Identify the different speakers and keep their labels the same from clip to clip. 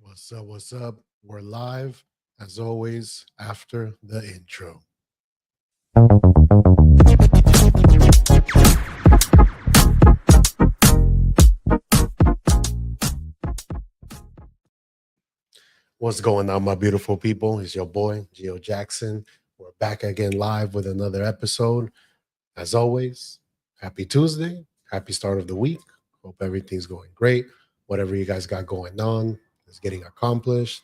Speaker 1: What's up? What's up? We're live as always after the intro. What's going on, my beautiful people? It's your boy, Giojackson. We're back again live with another episode. As always, happy Tuesday. Happy start of the week. Hope everything's going great. Whatever you guys got going on is getting accomplished.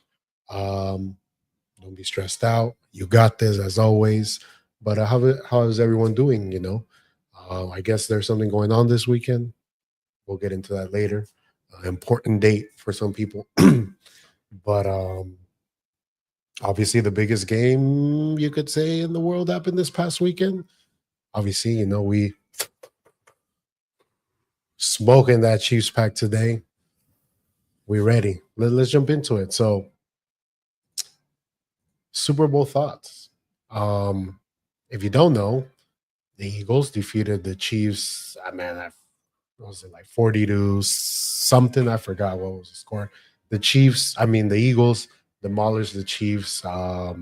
Speaker 1: Um, don't be stressed out. You got this as always. But how is everyone doing? I guess there's something going on this weekend. We'll get into that later. Important date for some people. But obviously, the biggest game you could say in the world happened this past weekend. Obviously, we smoking that Chiefs pack today. We ready. Let's jump into it. So, Super Bowl thoughts. If you don't know, the Eagles defeated the Chiefs. What was it, like 40 to something? I forgot what was the score. The Eagles demolished the Chiefs. Yeah,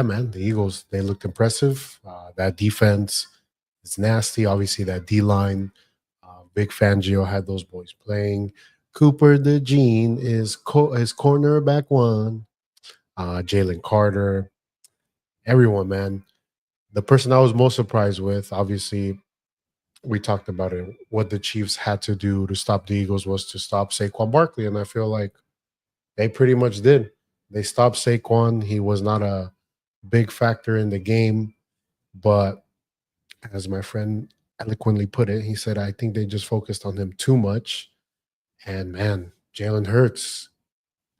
Speaker 1: man, the Eagles, they looked impressive. That defense is nasty. Obviously, that D line. Big Fangio had those boys playing. Cooper the Gene is cornerback one. Jalen Carter, everyone, man. The person I was most surprised with, obviously, we talked about it. What the Chiefs had to do to stop the Eagles was to stop Saquon Barkley, and I feel like they pretty much did. They stopped Saquon. He was not a big factor in the game, but as my friend eloquently put it, he said, "I think they just focused on him too much." And man, Jalen Hurts,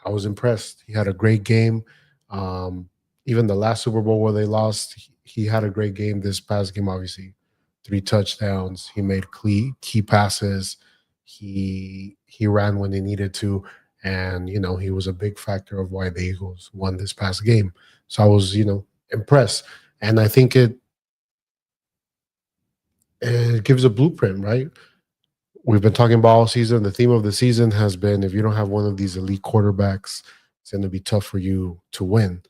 Speaker 1: I was impressed. He had a great game. Um, Even the last Super Bowl where they lost, he had a great game. This past game, obviously, 3 touchdowns. He made key passes. He ran when he needed to, and he was a big factor of why the Eagles won this past game. So I was impressed, and I think it gives a blueprint, right? We've been talking about all season. The theme of the season has been if you don't have one of these elite quarterbacks, it's going to be tough for you to win.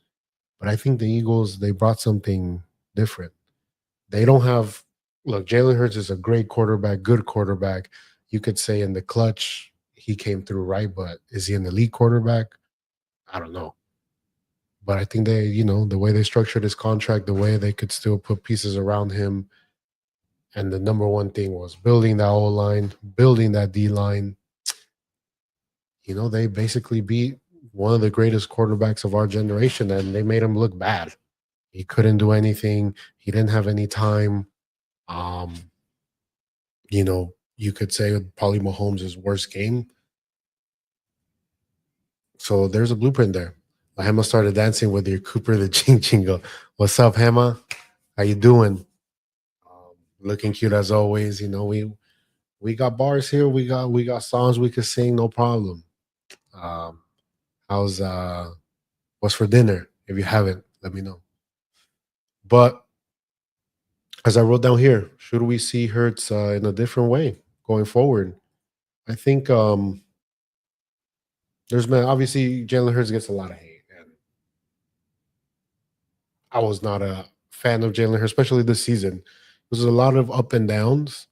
Speaker 1: But I think the Eagles, they brought something different. They don't have, look, Jalen Hurts is a great quarterback, good quarterback. You could say in the clutch, he came through right, but is he an elite quarterback? I don't know. But I think the way they structured his contract, the way they could still put pieces around him. And the number one thing was building that O line, building that D line. They basically beat one of the greatest quarterbacks of our generation, and they made him look bad. He couldn't do anything. He didn't have any time. Um, you could say probably Mahomes' worst game. So there's a blueprint there. Hema started dancing with your Cooper the Ching Chingo. What's up, Hema? How you doing? Looking cute as always. We got bars here. We got songs we could sing, no problem. Um, how's what's for dinner? If you haven't, let me know. But as I wrote down here, should we see Hertz in a different way going forward? I think there's been obviously Jalen Hurts gets a lot of hate, and I was not a fan of Jalen Hurts, especially this season. There's a lot of up and downs.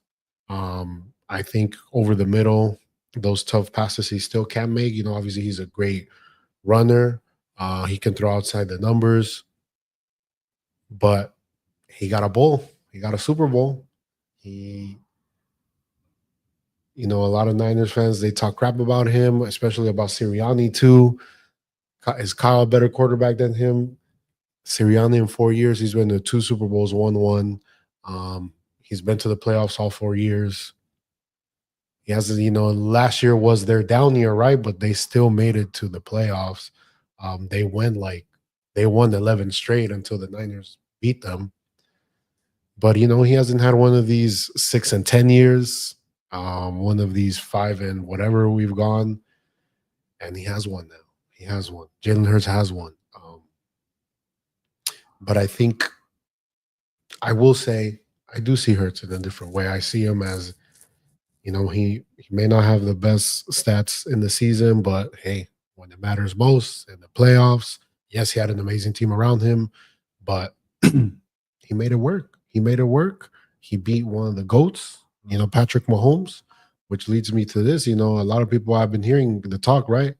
Speaker 1: I think over the middle, those tough passes he still can make. Obviously he's a great runner. He can throw outside the numbers, but he got a bowl. He got a Super Bowl. He, a lot of Niners fans, they talk crap about him, especially about Sirianni too. Is Kyle a better quarterback than him? Sirianni in 4 years, he's been to two Super Bowls, won one. He's been to the playoffs all 4 years. He hasn't, last year was their down year, right? But they still made it to the playoffs. They won 11 straight until the Niners beat them. But he hasn't had one of these 6 and 10 years, one of these 5 and whatever we've gone, and he has one now. He has one. Jalen Hurts has one. But I think I will say I do see Hurts in a different way. I see him as He may not have the best stats in the season, but hey, when it matters most in the playoffs, yes, he had an amazing team around him, but he made it work. He made it work. He beat one of the goats, Patrick Mahomes, which leads me to this. A lot of people I've been hearing the talk, right?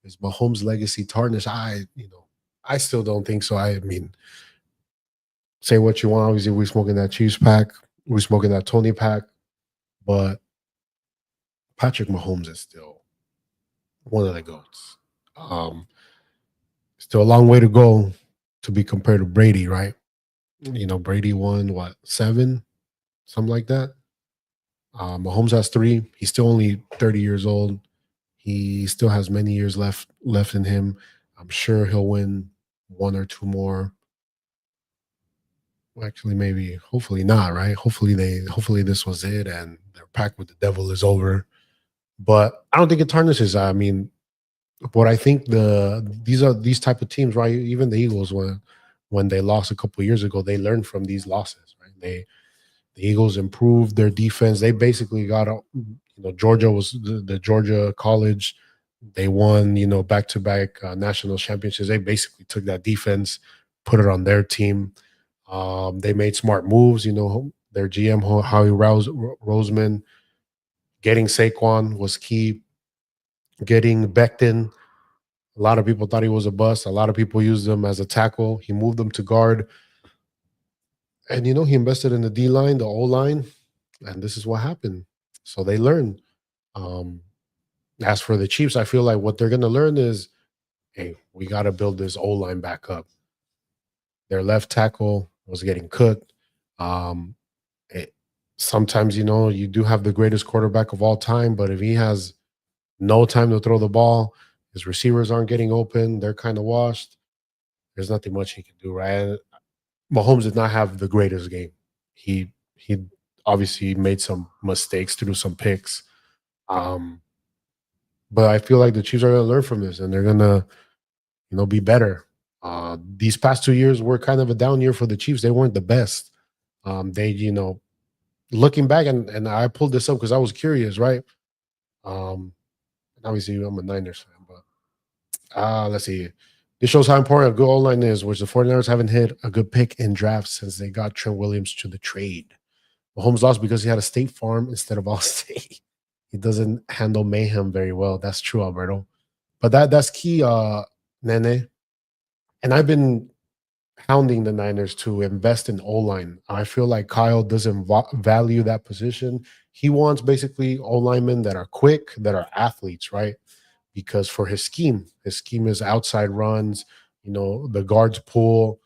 Speaker 1: Is Mahomes' legacy tarnished? I still don't think so. I mean, say what you want. Obviously, we're smoking that Chiefs pack, we're smoking that Tony pack, but Patrick Mahomes is still one of the goats. Um, Still a long way to go to be compared to Brady, right? Brady won what, seven, something like that. Mahomes has three. He's still only 30 years old. He still has many years left in him. I'm sure he'll win one or two more. Well, actually, maybe, hopefully not, right? Hopefully this was it, and their pact with the devil is over. But I don't think it tarnishes. I mean, what I think these type of teams, right? Even the Eagles, when they lost a couple years ago, they learned from these losses, right? The Eagles improved their defense. They basically got Georgia was the Georgia college. They won, back to back national championships. They basically took that defense, put it on their team. They made smart moves. Their GM Howie Roseman, getting Saquon was key. Getting Becton, a lot of people thought he was a bust. A lot of people used him as a tackle. He moved them to guard, and he invested in the D line, the O line, and this is what happened. So they learned. Um, as for the Chiefs, I feel like what they're going to learn is, hey, we got to build this O line back up. Their left tackle was getting cooked. Um, it, Sometimes you do have the greatest quarterback of all time, but if he has no time to throw the ball, his receivers aren't getting open, they're kind of washed. There's nothing much he can do, right? Mahomes did not have the greatest game. He obviously made some mistakes, threw some picks. Um, but I feel like the Chiefs are going to learn from this, and they're going to be better. These past 2 years were kind of a down year for the Chiefs. They weren't the best. They looking back, and I pulled this up because I was curious, right? Um, Obviously I'm a Niners fan, but let's see. This shows how important a good O-line is, which the 49ers haven't hit a good pick in drafts since they got Trent Williams to the trade. Mahomes lost because he had a State Farm instead of Allstate. He doesn't handle mayhem very well. That's true, Alberto. But that's key, Nene. And I've been hounding the Niners to invest in O line. I feel like Kyle doesn't value that position. He wants basically O linemen that are quick, that are athletes, right? Because for his scheme is outside runs, the guards pull.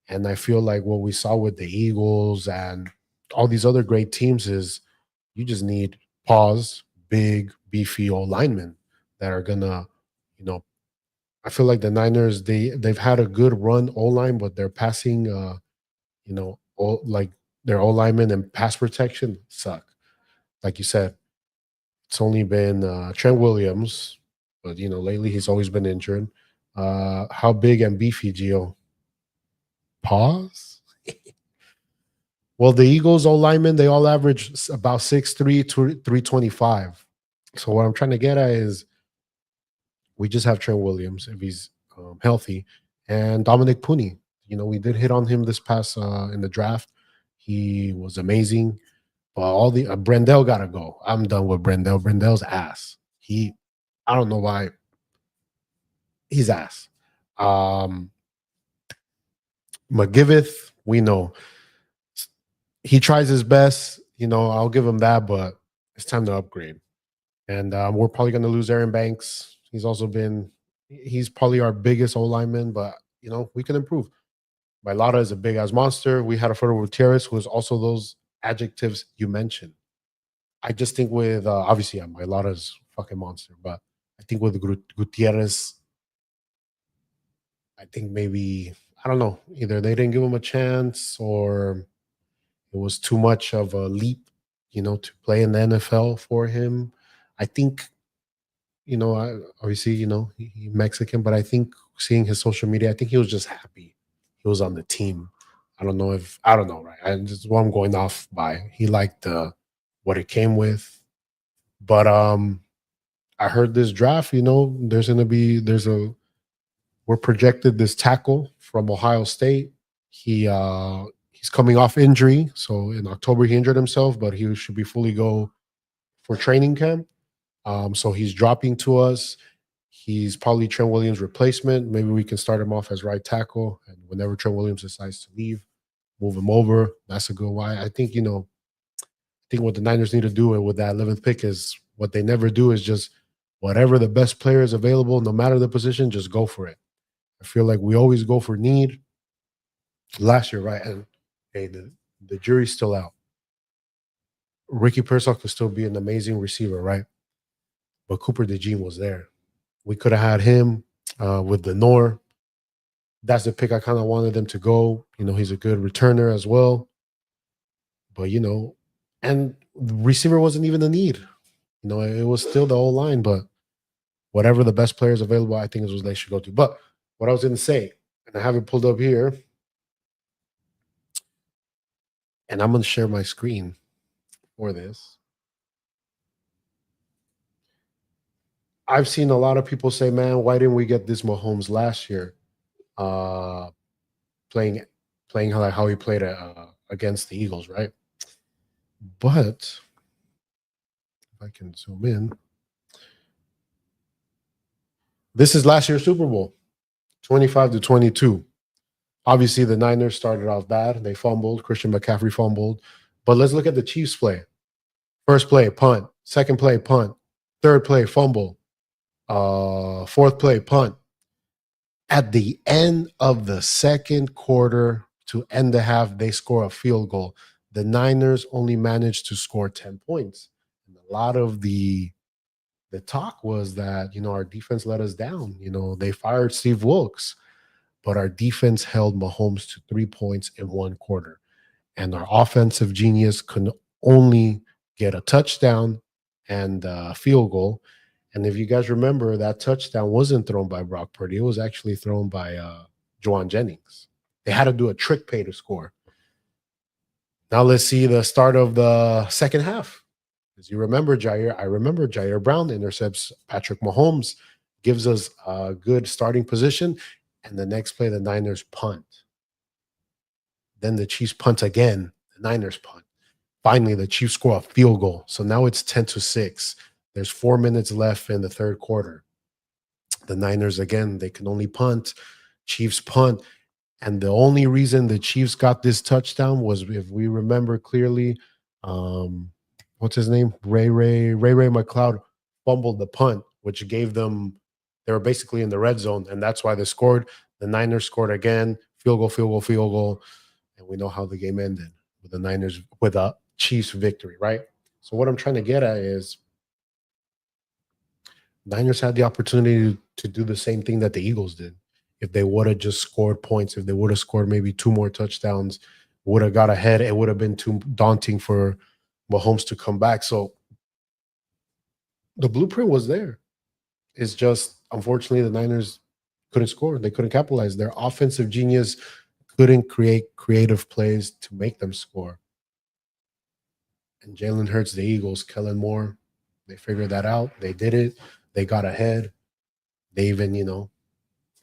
Speaker 1: And I feel like what we saw with the Eagles and all these other great teams is you just need pause, big, beefy old linemen that are gonna, you know, I feel like the Niners, they've had a good run O line, but their passing like their O linemen and pass protection suck. Like you said, it's only been Trent Williams, but lately he's always been injured. How big and beefy, Gio? Pause. Well, the Eagles O linemen, they all average about 6'3", 325. So what I'm trying to get at is we just have Trent Williams if he's healthy, and Dominic Puni. We did hit on him this past in the draft. He was amazing. But all the Brendel gotta go. I'm done with Brendel. Brendel's ass. I don't know why he's ass. Um, McGiveth, we know he tries his best. I'll give him that, but it's time to upgrade. And we're probably going to lose Aaron Banks. He's probably our biggest O lineman, but we can improve. Mailata is a big ass monster. We had a photo with Gutierrez, who is also those adjectives you mentioned. I just think with obviously Mailata's fucking monster, but I think with Gutierrez, I think maybe I don't know. Either they didn't give him a chance or it was too much of a leap, to play in the NFL for him. I think, obviously, he Mexican, but I think seeing his social media, I think he was just happy he was on the team. I don't know, right? I just what I'm going off by. He liked what it came with. But I heard this draft, there's gonna be there's a we're projected this tackle from Ohio State. He's coming off injury. So in October he injured himself, but he should be fully go for training camp. So he's dropping to us. He's probably Trent Williams' replacement. Maybe we can start him off as right tackle. And whenever Trent Williams decides to leave, move him over. That's a good why. I think what the Niners need to do with that 11th pick is what they never do is just whatever the best player is available, no matter the position, just go for it. I feel like we always go for need. Last year, right? And hey, the jury's still out. Ricky Pearsall could still be an amazing receiver, right? But Cooper DeJean was there. We could have had him with the Nor. That's the pick I kind of wanted them to go. He's a good returner as well. But and the receiver wasn't even a need. It was still the whole line, but whatever the best players available, I think is what they should go to. But what I was going to say, and I have it pulled up here, and I'm going to share my screen for this. I've seen a lot of people say, "Man, why didn't we get this Mahomes last year, uh, playing playing how he played against the Eagles, right?" But if I can zoom in, this is last year's Super Bowl, 25-22. Obviously, the Niners started off bad. They fumbled. Christian McCaffrey fumbled. But let's look at the Chiefs play. First play, punt. Second play, punt. Third play, fumble. Fourth play, punt. At the end of the second quarter to end the half, they score a field goal. The Niners only managed to score 10 points. And a lot of the talk was that, our defense let us down. They fired Steve Wilkes, but our defense held Mahomes to 3 points in one quarter. And our offensive genius could only get a touchdown and a field goal. And if you guys remember, that touchdown wasn't thrown by Brock Purdy. It was actually thrown by Juwan Jennings. They had to do a trick play to score. Now let's see the start of the second half. As you remember, I remember Jair Brown intercepts Patrick Mahomes, gives us a good starting position. And the next play, the Niners punt. Then the Chiefs punt again. The Niners punt. Finally, the Chiefs score a field goal. So now it's 10-6. There's 4 minutes left in the third quarter. The Niners, again, they can only punt. Chiefs punt. And the only reason the Chiefs got this touchdown was, if we remember clearly, what's his name? Ray McLeod fumbled the punt, which gave them, they were basically in the red zone. And that's why they scored. The Niners scored again. Field goal, field goal, field goal. And we know how the game ended with the Niners, with a Chiefs victory, right? So what I'm trying to get at is Niners had the opportunity to do the same thing that the Eagles did. If they would have just scored points, if they would have scored maybe two more touchdowns, would have got ahead, it would have been too daunting for Mahomes to come back. So the blueprint was there. It's just, unfortunately, the Niners couldn't score. They couldn't capitalize. Their offensive genius couldn't create creative plays to make them score. And Jalen Hurts, the Eagles, Kellen Moore, they figured that out. They did it. They got ahead. They even,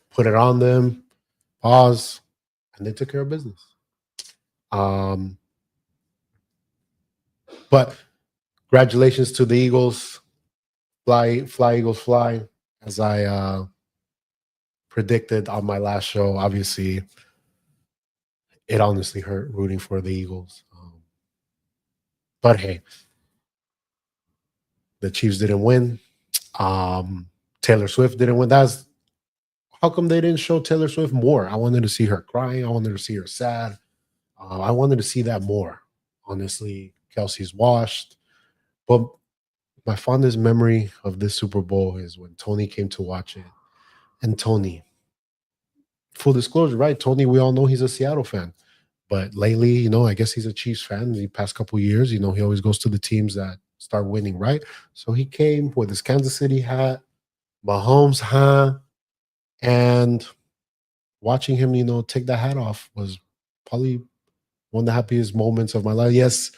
Speaker 1: put it on them, pause, and they took care of business. Um, but congratulations to the Eagles. Fly, Eagles, fly. As I predicted on my last show, obviously, it honestly hurt rooting for the Eagles. But hey, the Chiefs didn't win. Taylor Swift didn't win. How come they didn't show Taylor Swift more? I wanted to see her crying. I wanted to see her sad. I wanted to see that more. Honestly, Kelsey's washed. But my fondest memory of this Super Bowl is when Tony came to watch it. And Tony, full disclosure, right? Tony, we all know he's a Seattle fan. But lately, I guess he's a Chiefs fan. The past couple years, he always goes to the teams that start winning, right? So he came with his Kansas City hat, Mahomes hat, and watching him, take that hat off was probably one of the happiest moments of my life. Yes,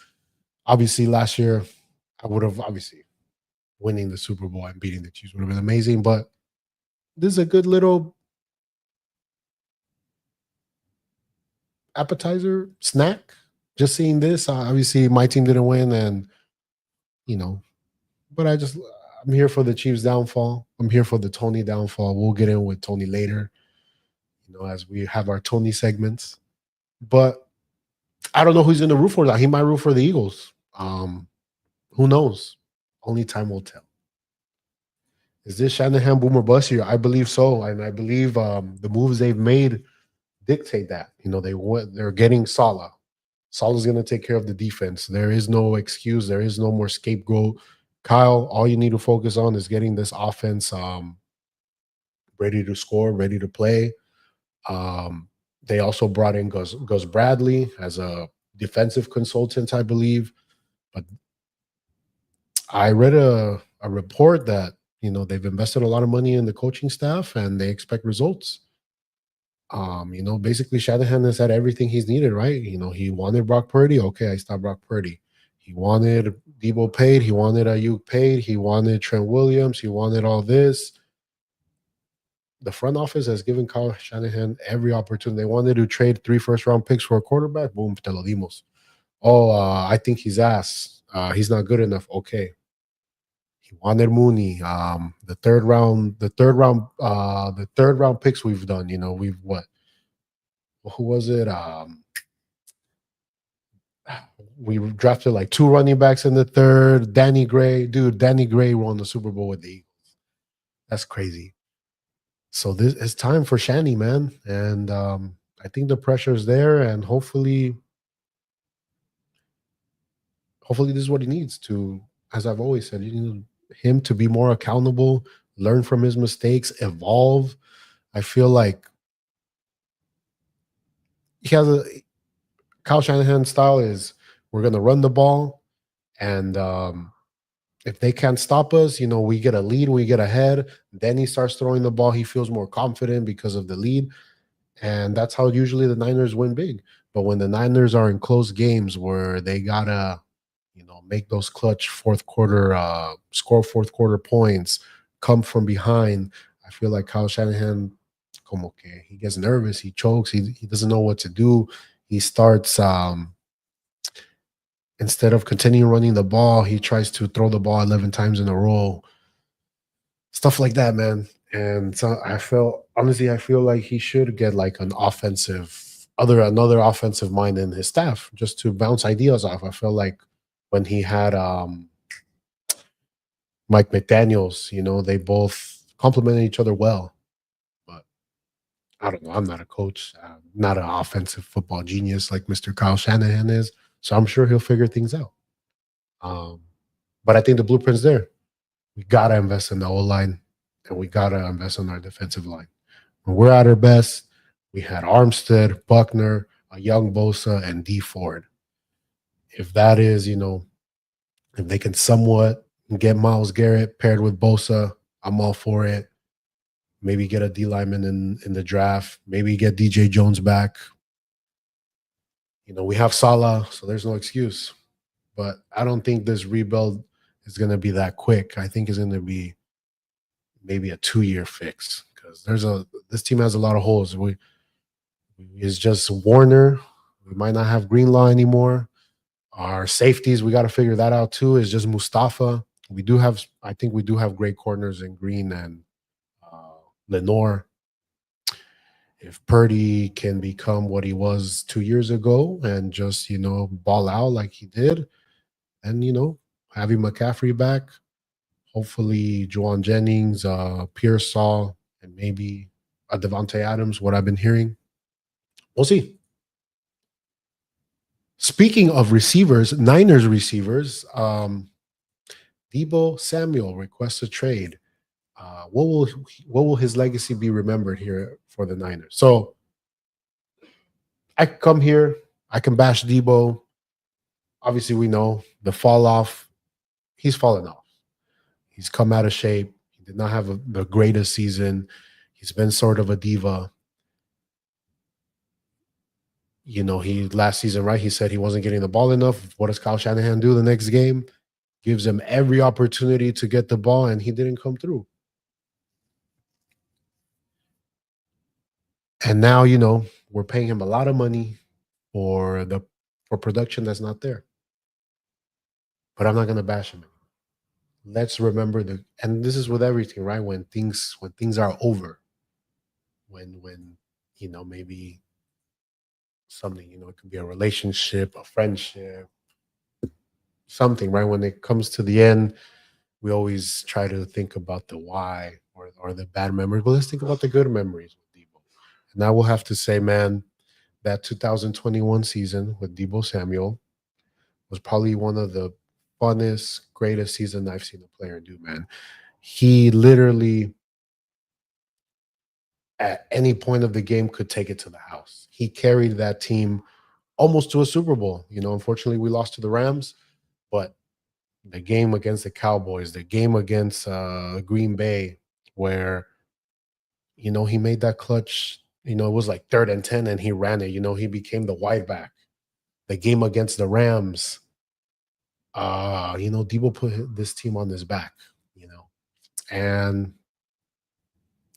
Speaker 1: obviously last year I would have obviously winning the Super Bowl and beating the Chiefs would have been amazing. But this is a good little appetizer snack. Just seeing this, obviously my team didn't win, and you know, but I'm here for the Chiefs downfall. I'm here for the Tony downfall. We'll get in with Tony later, as we have our Tony segments. But I don't know who's going to root for that. He might root for the Eagles. Who knows? Only time will tell. Is this Shanahan boomer bust year? I believe so, and I believe the moves they've made dictate that. They're getting Salah. Salah's going to take care of the defense. There is no excuse. There is no more scapegoat. Kyle, all you need to focus on is getting this offense ready to score, ready to play. They also brought in Gus Bradley as a defensive consultant, I believe. But I read a report that they've invested a lot of money in the coaching staff and they expect results. Basically Shanahan has had everything he's needed, right? He wanted Brock Purdy. Okay, I stopped Brock Purdy. He wanted Debo paid. He wanted Ayuk paid. He wanted Trent Williams. He wanted all this. The front office has given Kyle Shanahan every opportunity. They wanted to trade 3 first-round picks for a quarterback. Boom, te lo dimos. Oh, I think he's ass. He's not good enough. Okay. He wanted Mooney. The third round picks we've done. We've what? Who was it? We drafted like 2 running backs in the third. Danny Gray, dude. Danny Gray won the Super Bowl with the Eagles. That's crazy. So this is time for Shanny, man, and I think the pressure is there, and hopefully this is what he needs to. As I've always said, you need him to be more accountable, learn from his mistakes, evolve. I feel like he has Kyle Shanahan style is we're going to run the ball, and if they can't stop us, we get a lead, we get ahead. Then he starts throwing the ball. He feels more confident because of the lead. And that's how usually the Niners win big. But when the Niners are in close games where they gotta, make those clutch score fourth quarter points, come from behind, I feel like Kyle Shanahan, como que he gets nervous, he chokes, he doesn't know what to do. He starts instead of continuing running the ball, he tries to throw the ball 11 times in a row. Stuff like that, man. And so I feel like he should get like another offensive mind in his staff just to bounce ideas off. I feel like when he had Mike McDaniels, they both complemented each other well. But I don't know. I'm not a coach. I'm not an offensive football genius like Mr. Kyle Shanahan is. So I'm sure he'll figure things out. But I think the blueprint's there. We gotta invest in the O line, and we gotta invest in our defensive line. When we're at our best, we had Armstead, Buckner, a young Bosa, and D Ford. If that is, if they can somewhat get Myles Garrett paired with Bosa, I'm all for it. Maybe get a D lineman in the draft. Maybe get DJ Jones back. We have Salah, so there's no excuse. But I don't think this rebuild is going to be that quick. I think it's going to be maybe a 2-year fix because this team has a lot of holes. It's just Warner. We might not have Greenlaw anymore. Our safeties, we got to figure that out too. It's just Mustafa. I think we do have great corners in Green and Lenore. If Purdy can become what he was 2 years ago and just, ball out like he did, and, having McCaffrey back, hopefully Juwan Jennings, Pearsall, and maybe a Devontae Adams, what I've been hearing. We'll see. Speaking of receivers, Niners receivers, Debo Samuel requests a trade. What will his legacy be remembered here for the Niners? So I come here, I can bash Debo. Obviously, we know the fall off. He's fallen off. He's come out of shape. He did not have the greatest season. He's been sort of a diva. He last season, right? He said he wasn't getting the ball enough. What does Kyle Shanahan do the next game? gives him every opportunity to get the ball, and he didn't come through. And now, we're paying him a lot of money for the for production that's not there. But I'm not gonna bash him. Let's remember and this is with everything, right? When things are over, when maybe something, it could be a relationship, a friendship, something, right? When it comes to the end, we always try to think about the why or the bad memories, but let's think about the good memories with Debo. And I will have to say, man, that 2021 season with Debo Samuel was probably one of the funnest, greatest season I've seen a player do, man. He literally, at any point of the game, could take it to the house. He carried that team almost to a Super Bowl. Unfortunately, we lost to the Rams, but the game against the Cowboys, the game against Green Bay, where he made that clutch. It was like 3rd and 10, and he ran it. He became the wide back. The game against the Rams, Debo put this team on his back. And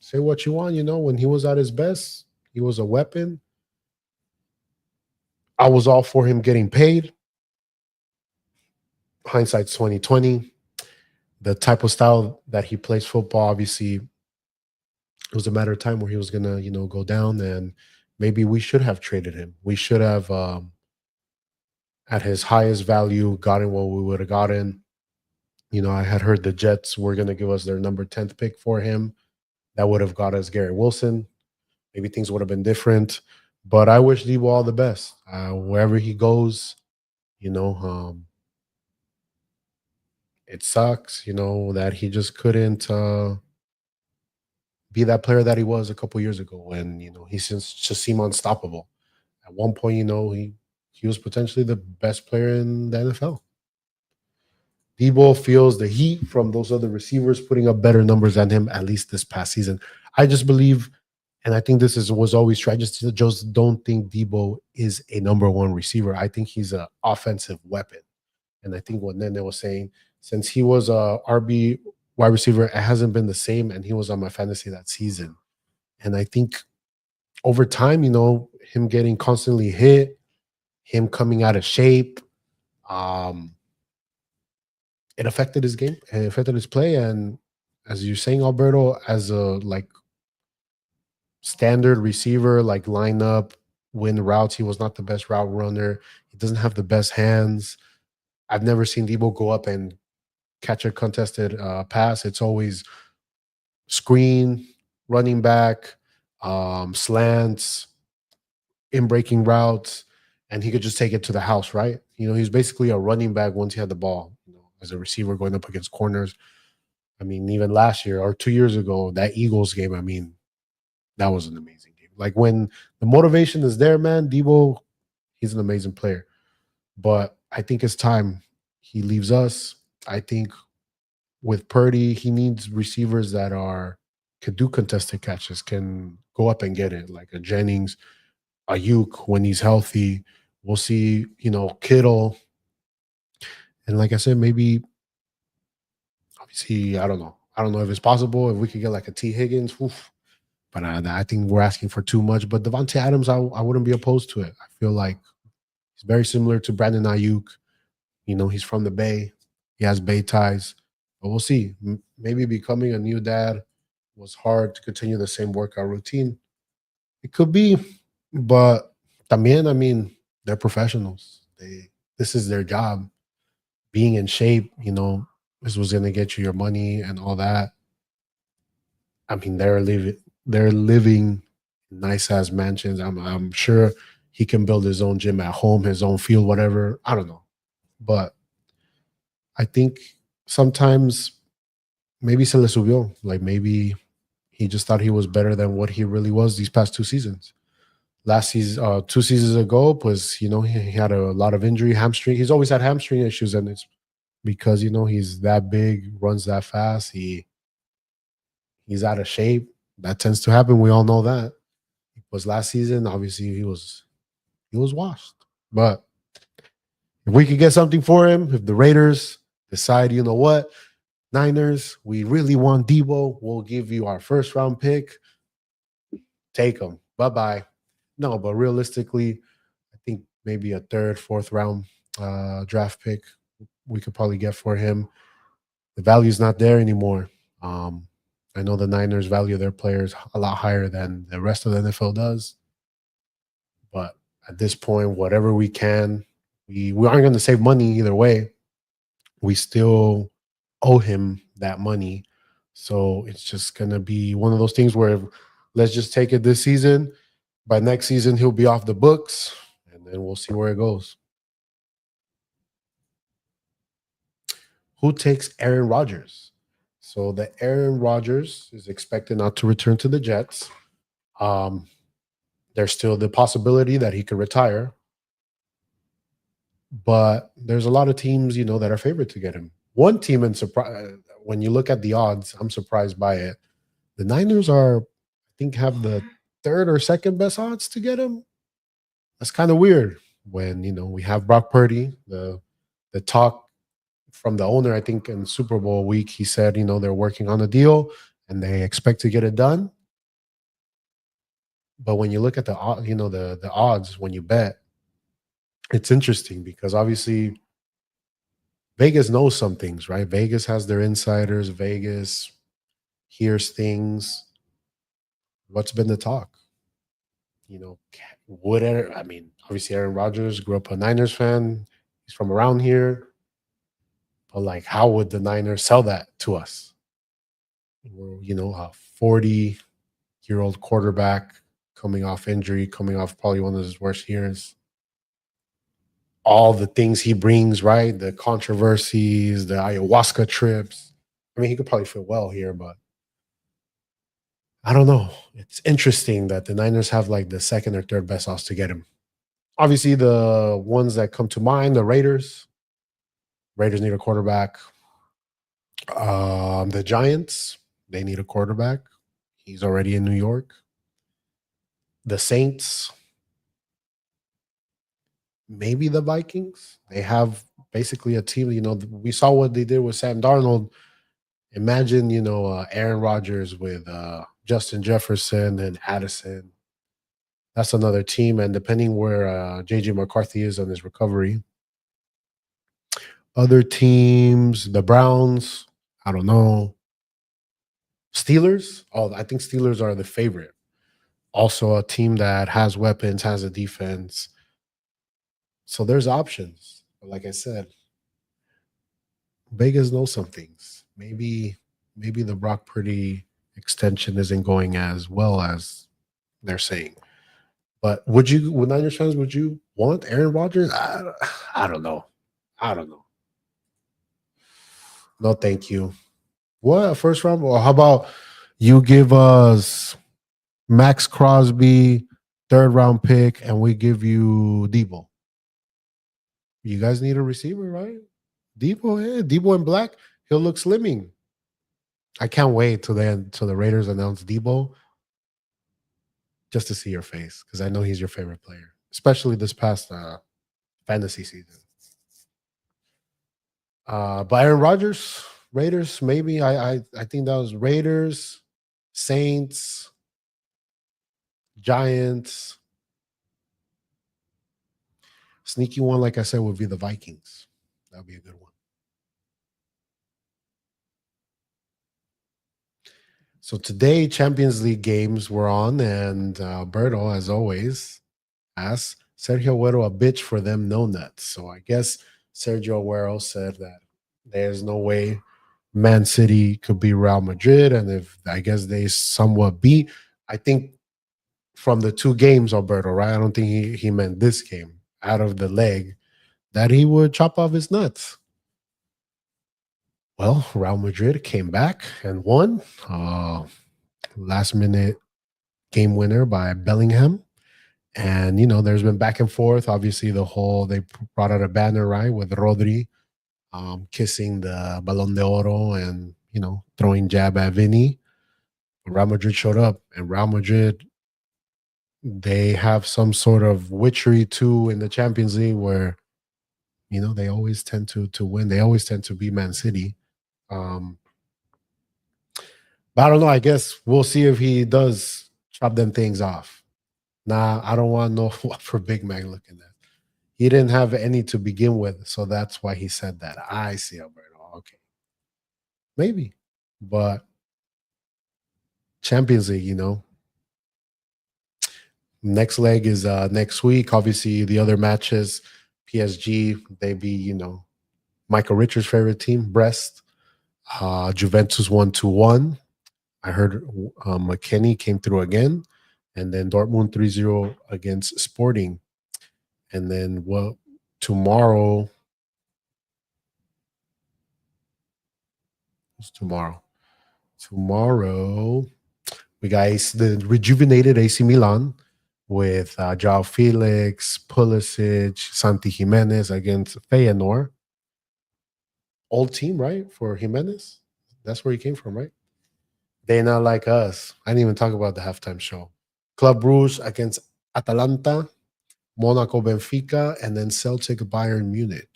Speaker 1: say what you want, when he was at his best, he was a weapon. I was all for him getting paid. Hindsight's 2020. The type of style that he plays football, obviously, it was a matter of time where he was gonna, go down, and maybe we should have traded him. We should have, at his highest value, gotten what we would have gotten. I had heard the Jets were gonna give us their number 10th pick for him. That would have got us Garrett Wilson. Maybe things would have been different. But I wish Debo all the best. Wherever he goes, you know, um, it sucks, that he just couldn't be that player that he was a couple years ago when, he just seemed unstoppable. At one point, he was potentially the best player in the NFL. Debo feels the heat from those other receivers putting up better numbers than him, at least this past season. I just believe, and I think this was always true. I just don't think Debo is a number one receiver. I think he's an offensive weapon. And I think what Nene was saying, since he was a RB wide receiver, it hasn't been the same. And he was on my fantasy that season. And I think over time, him getting constantly hit, him coming out of shape, um, it affected his game, it affected his play. And as you're saying, Alberto, as a like standard receiver, like lineup, win routes, he was not the best route runner. He doesn't have the best hands. I've never seen Debo go up and catch a contested pass. It's always screen, running back, slants, in breaking routes, and he could just take it to the house, right? He's basically a running back once he had the ball, as a receiver going up against corners. I mean, even last year or 2 years ago, that Eagles game, I mean, that was an amazing game. Like when the motivation is there, man, Debo, he's an amazing player. But I think it's time he leaves us. I think with Purdy, he needs receivers that can do contested catches, can go up and get it, like a Jennings, Ayuk when he's healthy. We'll see, Kittle. And like I said, maybe obviously, I don't know. I don't know if it's possible. If we could get like a T. Higgins, oof. But I think we're asking for too much. But Devontae Adams, I wouldn't be opposed to it. I feel like he's very similar to Brandon Ayuk. He's from the Bay. He has Bay ties. But we'll see. Maybe becoming a new dad was hard to continue the same workout routine. It could be, but también, I mean, they're professionals. This is their job. Being in shape, this was gonna get you your money and all that. I mean, they're living nice ass mansions. I'm sure he can build his own gym at home, his own field, whatever. I don't know. But I think sometimes maybe se le subió. Like maybe he just thought he was better than what he really was these past 2 seasons. Last season, 2 seasons ago, was he had a lot of injury, hamstring. He's always had hamstring issues, and it's because he's that big, runs that fast. He's out of shape. That tends to happen. We all know that. It was last season. Obviously, he was washed. But if we could get something for him, if the Raiders decide, you know what, Niners, we really want Debo. We'll give you our first round pick. Take him. Bye bye. No, but realistically, I think maybe a third, fourth round draft pick we could probably get for him. The value's not there anymore. Um, I know the Niners value their players a lot higher than the rest of the NFL does. But at this point, whatever we can, we aren't going to save money either way. We still owe him that money. So it's just going to be one of those things where let's just take it this season. By next season, he'll be off the books, and then we'll see where it goes. Who takes Aaron Rodgers? So the Aaron Rodgers is expected not to return to the Jets. Um, there's still the possibility that he could retire, but there's a lot of teams, that are favored to get him. One team, in surprise, when you look at the odds, I'm surprised by it. The Niners are, I think, have the third or second best odds to get him. That's kind of weird when we have Brock Purdy. The talk from the owner, I think, in Super Bowl week, he said, they're working on a deal and they expect to get it done. But when you look at the odds when you bet, it's interesting because obviously Vegas knows some things, right? Vegas has their insiders. Vegas hears things. What's been the talk? I mean, obviously Aaron Rodgers grew up a Niners fan. He's from around here. But like, how would the Niners sell that to us? We're, a 40-year-old quarterback coming off injury, coming off probably one of his worst years. All the things he brings, right? The controversies, the ayahuasca trips. I mean, he could probably fit well here, but I don't know. It's interesting that the Niners have like the second or third best odds to get him. Obviously, the ones that come to mind, the Raiders. Raiders need a quarterback. The Giants, they need a quarterback. He's already in New York. The Saints, maybe the Vikings. They have basically a team. We saw what they did with Sam Darnold. Imagine, Aaron Rodgers with Justin Jefferson and Addison. That's another team. And depending where J.J. McCarthy is on his recovery. Other teams, the Browns, I don't know. Steelers? Oh, I think Steelers are the favorite. Also a team that has weapons, has a defense. So there's options. But like I said, Vegas knows some things. Maybe the Brock Purdy extension isn't going as well as they're saying. But with Niners fans, would you want Aaron Rodgers? I don't know. I don't know. No, thank you. What, first round? Or how about you give us Max Crosby, third round pick, and we give you Debo? You guys need a receiver, right? Debo, yeah, Debo in black. He'll look slimming. I can't wait till the Raiders announce Debo just to see your face because I know he's your favorite player, especially this past fantasy season. But Aaron Rodgers, Raiders, maybe. I think that was Raiders, Saints, Giants. Sneaky one, like I said, would be the Vikings. That would be a good one. So today, Champions League games were on, and Berto, as always, asked Sergio Aguero a bitch for them no nuts. So I guess Sergio Aguero said that there's no way Man City could be Real Madrid, and if I guess they somewhat beat, I think from the two games, Alberto, right? I don't think he meant this game out of the leg that he would chop off his nuts. Well, Real Madrid came back and won. Last minute game winner by Bellingham. And, there's been back and forth. Obviously, they brought out a banner, right, with Rodri kissing the Ballon d'Oro and, throwing jab at Vinny. Real Madrid showed up, and Real Madrid, they have some sort of witchery too in the Champions League where They always tend to win. They always tend to be Man City. Um, but I don't know. I guess we'll see if he does chop them things off. Nah, I don't want no for Big Mac looking at. He didn't have any to begin with, so that's why he said that. I see, Alberto. Okay, maybe, but Champions League, next leg is next week. Obviously, the other matches, PSG, they be Michael Richards' favorite team, Brest. Juventus 1-1. I heard McKennie came through again, and then Dortmund 3-0 against Sporting. And then tomorrow? What's tomorrow? Tomorrow we got the rejuvenated AC Milan with Joao Felix, Pulisic, Santi Jimenez against Feyenoord. Old team, right? For Jimenez. That's where he came from, right? They not like us. I didn't even talk about the halftime show. Club Rouge against Atalanta, Monaco Benfica, and then Celtic Bayern Munich.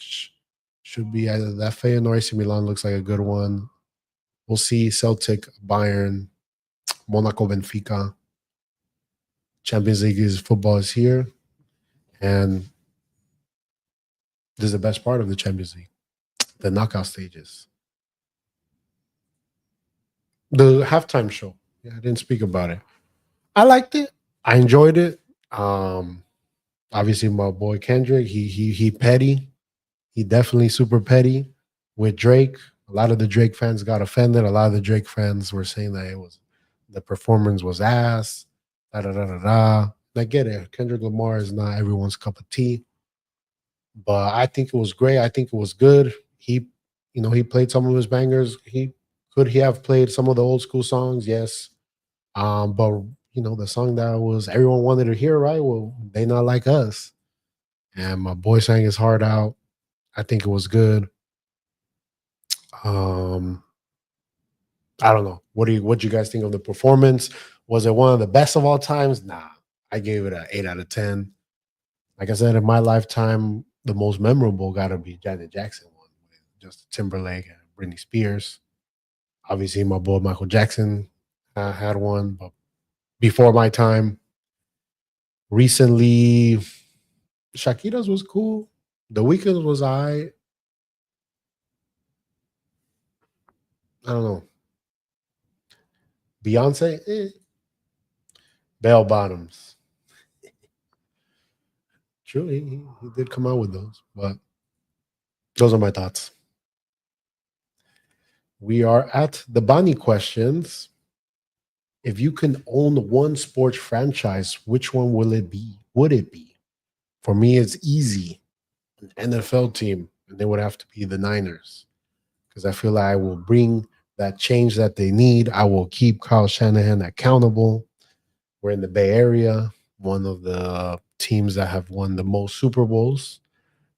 Speaker 1: Should be either that. Feyenoord AC Milan looks like a good one. We'll see Celtic Bayern, Monaco Benfica. Champions League is football is here. And this is the best part of the Champions League. The knockout stages. The halftime show. Yeah, I didn't speak about it. I liked it. I enjoyed it. Obviously my boy Kendrick, he petty. He definitely super petty with Drake. A lot of the Drake fans got offended. A lot of the Drake fans were saying that the performance was ass. Da da da da da. I get it. Kendrick Lamar is not everyone's cup of tea, but I think it was great. I think it was good. He played some of his bangers. He have played some of the old school songs? Yes. But the song that was everyone wanted to hear, right? Well, they not like us. And my boy sang his heart out. I think it was good. Um, I don't know. What do you guys think of the performance? Was it one of the best of all times? Nah. I gave it an 8 out of 10. Like I said, in my lifetime, the most memorable gotta be Janet Jackson one with Justin Timberlake and Britney Spears. Obviously, my boy Michael Jackson had one, but before my time, recently, Shakira's was cool. The Weeknd was I don't know. Beyonce, bell bottoms. True, he did come out with those, but those are my thoughts. We are at the Bonnie questions. If you can own one sports franchise, which one will it be? Would it be? For me, it's easy. An NFL team, and they would have to be the Niners because I feel like I will bring that change that they need. I will keep Kyle Shanahan accountable. We're in the Bay Area, one of the teams that have won the most Super Bowls.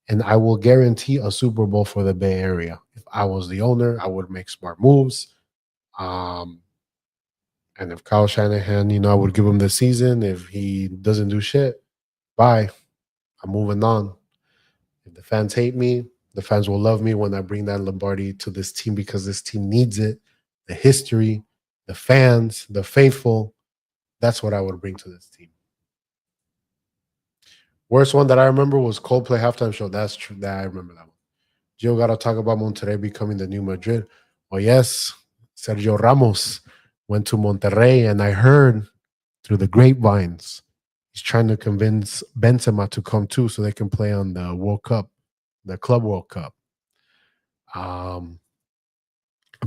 Speaker 1: And I will guarantee a Super Bowl for the Bay Area. If I was the owner, I would make smart moves. Um, and if Kyle Shanahan, I would give him the season. If he doesn't do shit, bye. I'm moving on. If the fans hate me, the fans will love me when I bring that Lombardi to this team because this team needs it. The history, the fans, the faithful. That's what I would bring to this team. Worst one that I remember was Coldplay halftime show. That's true. That I remember that one. Gio got to talk about Monterrey becoming the new Madrid. Well, yes, Sergio Ramos went to Monterrey, and I heard through the grapevines he's trying to convince Benzema to come too, so they can play on the World Cup, the Club World Cup. I'm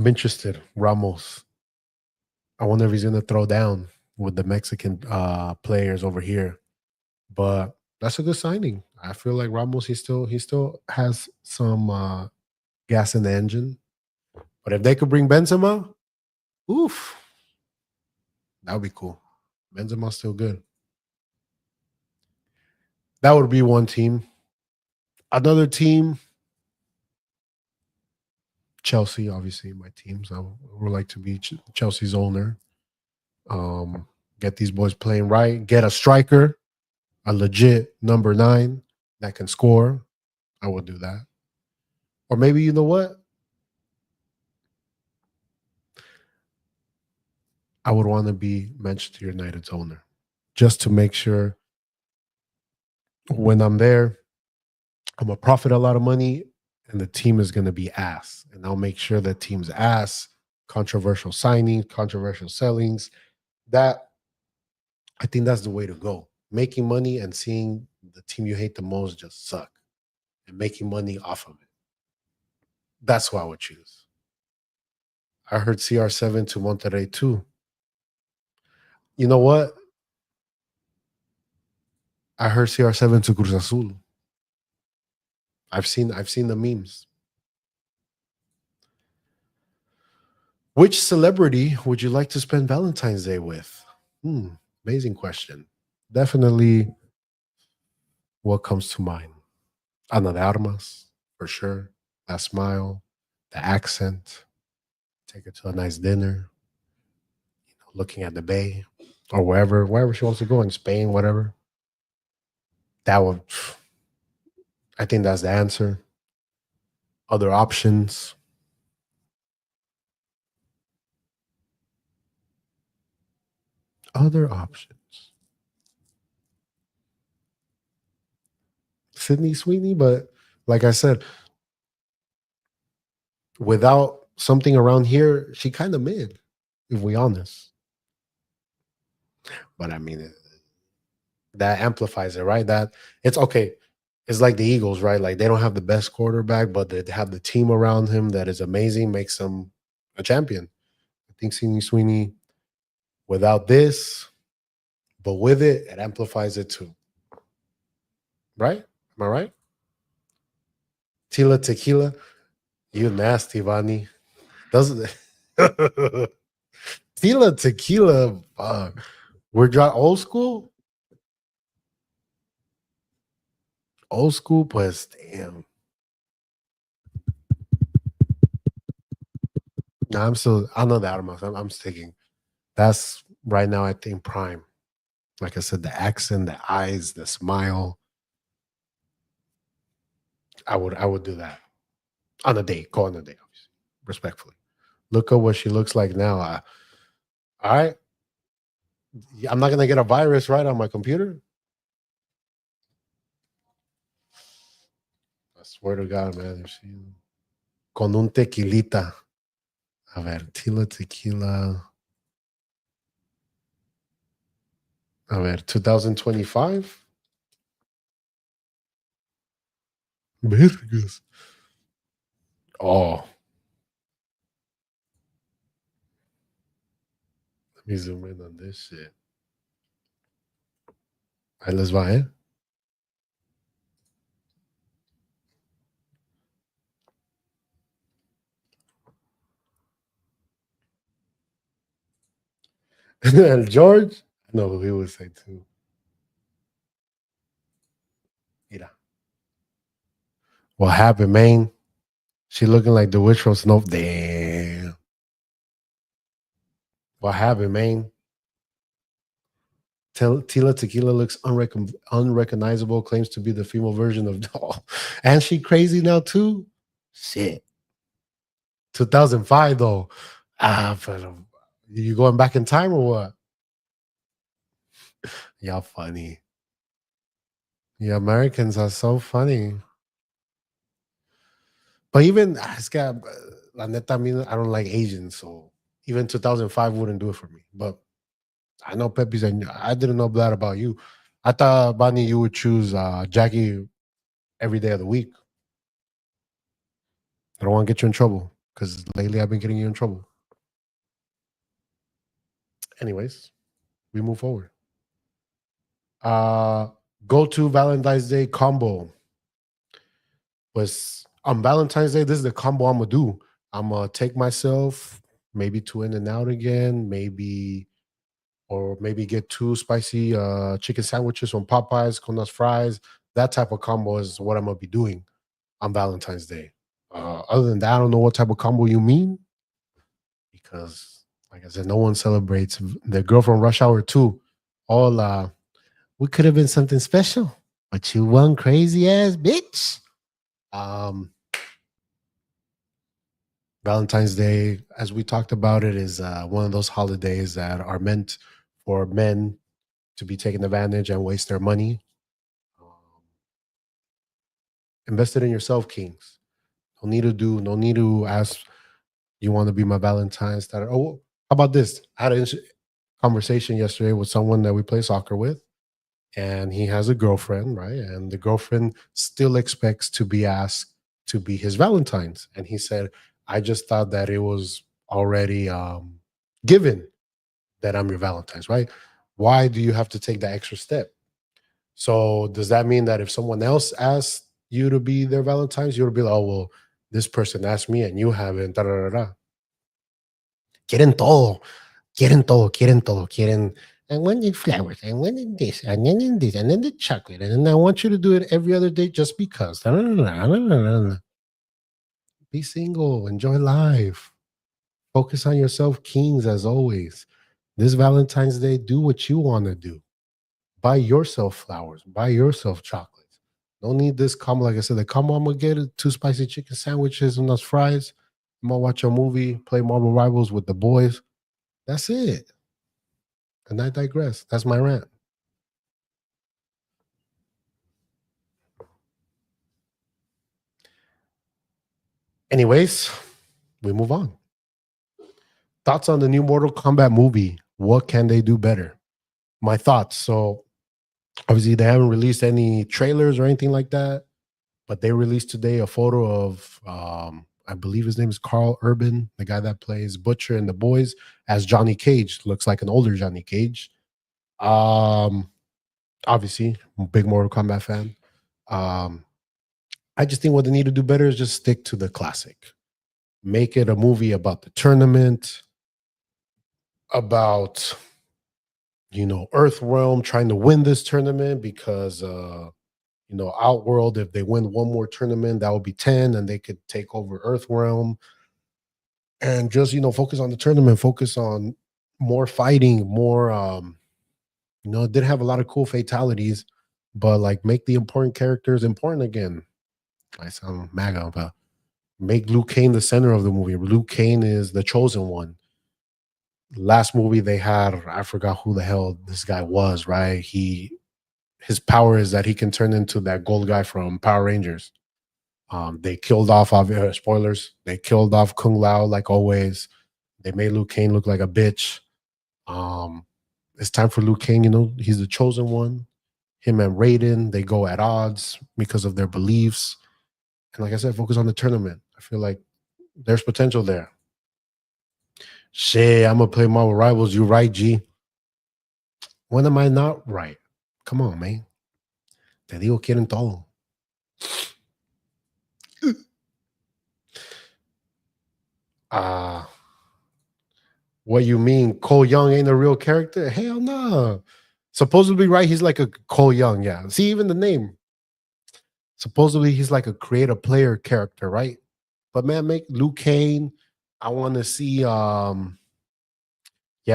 Speaker 1: interested. Ramos. I wonder if he's going to throw down with the Mexican players over here. But that's a good signing. I feel like Ramos he still has some gas in the engine. But if they could bring Benzema, oof, that would be cool. Benzema's still good. That would be one team. Another team, Chelsea, obviously my team. So I would like to be Chelsea's owner. Get these boys playing right. Get a striker, a legit number 9 that can score. I would do that. Or maybe you know what? I would want to be Manchester United's owner just to make sure when I'm there, I'm gonna profit a lot of money, and the team is gonna be ass, and I'll make sure that team's ass, controversial signings, controversial sellings. That I think that's the way to go. Making money and seeing the team you hate the most just suck, and making money off of it. That's what I would choose. I heard CR7 to Monterrey too. You know what? I heard CR7 to Cruz Azul. I've seen the memes. Which celebrity would you like to spend Valentine's Day with? Hmm, amazing question. Definitely what comes to mind. Ana de Armas, for sure. That smile, the accent, take her to a nice dinner, looking at the bay or wherever she wants to go in Spain, whatever. That would, I think that's the answer. Other options. Other options. Sydney Sweeney, but like I said, without something around here, she kind of mid, if we honest. But I mean, that amplifies it, right? That it's okay. It's like the Eagles, right? Like they don't have the best quarterback, but they have the team around him that is amazing, makes them a champion. I think Sydney Sweeney, without this, but with it, it amplifies it too. Right? Am I right? Tila Tequila, you nasty, Vani. Doesn't Tila Tequila, we're old school? Old school, pues damn. No, I know that I'm sticking. That's right now, I think, prime. Like I said, the accent, the eyes, the smile. I would do that on a date. Go on a date, obviously, respectfully. Look at what she looks like now. All right, I'm not gonna get a virus right on my computer. I swear to God, man. If she, con un tequilita. A ver, Tila Tequila. A ver, 2025. Vergas. Oh, let me zoom in on this shit. Ahí les va, eh? El George. I know who he would say too. Mira. What happened, man? She looking like the witch from Snow. Damn. What happened, man? Tila Tequila looks unrecognizable, claims to be the female version of Doll. And she crazy now too? Shit. 2005 though. But you going back in time or what? Y'all funny. Yeah, Americans are so funny. But even it's got la neta, I mean, I don't like Asians, so even 2005 wouldn't do it for me. But I know Pepe's, and I didn't know that about you. I thought, Bonnie, you would choose Jackie every day of the week. I don't want to get you in trouble because lately I've been getting you in trouble. Anyways, we move forward. Uh, Go to Valentine's Day combo. Was on Valentine's Day, this is the combo I'm gonna do. I'm gonna take myself maybe to In and Out again, maybe get two spicy chicken sandwiches from Popeyes, con las fries. That type of combo is what I'm gonna be doing on Valentine's Day. Other than that, I don't know what type of combo you mean because, like I said, no one celebrates the girl from Rush Hour 2. All we could have been something special, but you one crazy ass bitch. Um, Valentine's Day, as we talked about it, is one of those holidays that are meant for men to be taken advantage and waste their money. Um, invest it in yourself, kings. No need to ask, you want to be my Valentine's? That, oh, how about this? I had a conversation yesterday with someone that we play soccer with, and he has a girlfriend, right? And the girlfriend still expects to be asked to be his Valentine's. And he said, I just thought that it was already given that I'm your Valentine's, right? Why do you have to take that extra step? So does that mean that if someone else asks you to be their Valentine's, you'll be like, oh, well, this person asked me and you haven't, da, da, da, da. Quieren todo, quieren todo, quieren todo, quieren. I wanted flowers, I wanted this, and then this, and then the chocolate, and then I want you to do it every other day just because. Da, da, da, da, da, da, da. Be single, enjoy life, focus on yourself, kings, as always. This Valentine's Day, do what you want to do. Buy yourself flowers, buy yourself chocolates. Don't need this combo. Like I said, the combo I'm gonna get is two spicy chicken sandwiches and those fries. I'm gonna watch a movie, play Marvel Rivals with the boys. That's it. And I digress. That's my rant. Anyways, we move on. Thoughts on the new Mortal Kombat movie? What can they do better? My thoughts. So obviously they haven't released any trailers or anything like that, but they released today a photo of I believe his name is Carl Urban, the guy that plays Butcher in The Boys, as Johnny Cage. Looks like an older Johnny Cage. Um, Obviously, I'm a big Mortal Kombat fan. Um, I just think what they need to do better is just stick to the classic. Make it a movie about the tournament, about Earthrealm trying to win this tournament because Outworld, if they win one more tournament, that would be 10 and they could take over Earthrealm. And just focus on the tournament, focus on more fighting, more it did have a lot of cool fatalities, but like make the important characters important again. I sound MAGA, but make Luke Kane the center of the movie. Luke Kane is the chosen one. Last movie they had, I forgot who the hell this guy was, right? His power is that he can turn into that gold guy from Power Rangers. They killed off spoilers. They killed off Kung Lao like always. They made Luke Kane look like a bitch. Um, it's time for Luke Kane. He's the chosen one. Him and Raiden, they go at odds because of their beliefs. And like I said, focus on the tournament. I feel like there's potential there. Shit, I'm gonna play Marvel Rivals. You right, G? When am I not right? Come on, man. Te digo quieren todo. Ah, what you mean? Cole Young ain't a real character? Hell no. Supposedly, right? He's like a Cole Young. Yeah. See, even the name. Supposedly, he's like a creative player character, right? But man, make Luke Kane. I want to see. Yeah,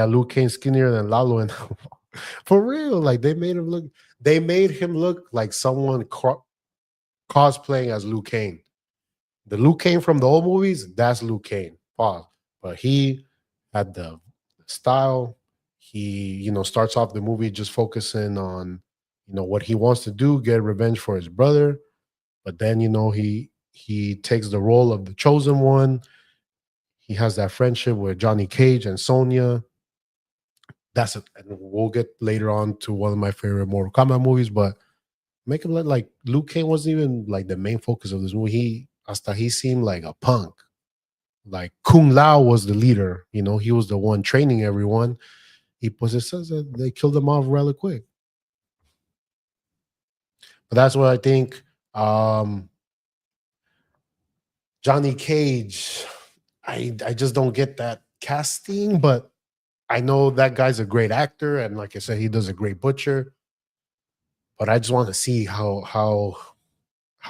Speaker 1: Luke Kane skinnier than Lalo, and for real, like they made him look. They made him look like someone cosplaying as Luke Kane. The Luke Kane from the old movies, that's Luke Kane. Pause. But he had the style. He, starts off the movie just focusing on, what he wants to do, get revenge for his brother. But then, he takes the role of the chosen one. He has that friendship with Johnny Cage and Sonya. That's it. And we'll get later on to one of my favorite Mortal Kombat movies, but make him look like Luke Kane wasn't even like the main focus of this movie. He seemed like a punk. Like Kung Lao was the leader, he was the one training everyone. It says that they killed him off rather quick. But that's what I think. Johnny Cage, I just don't get that casting, but I know that guy's a great actor, and like I said, he does a great butcher. But I just want to see how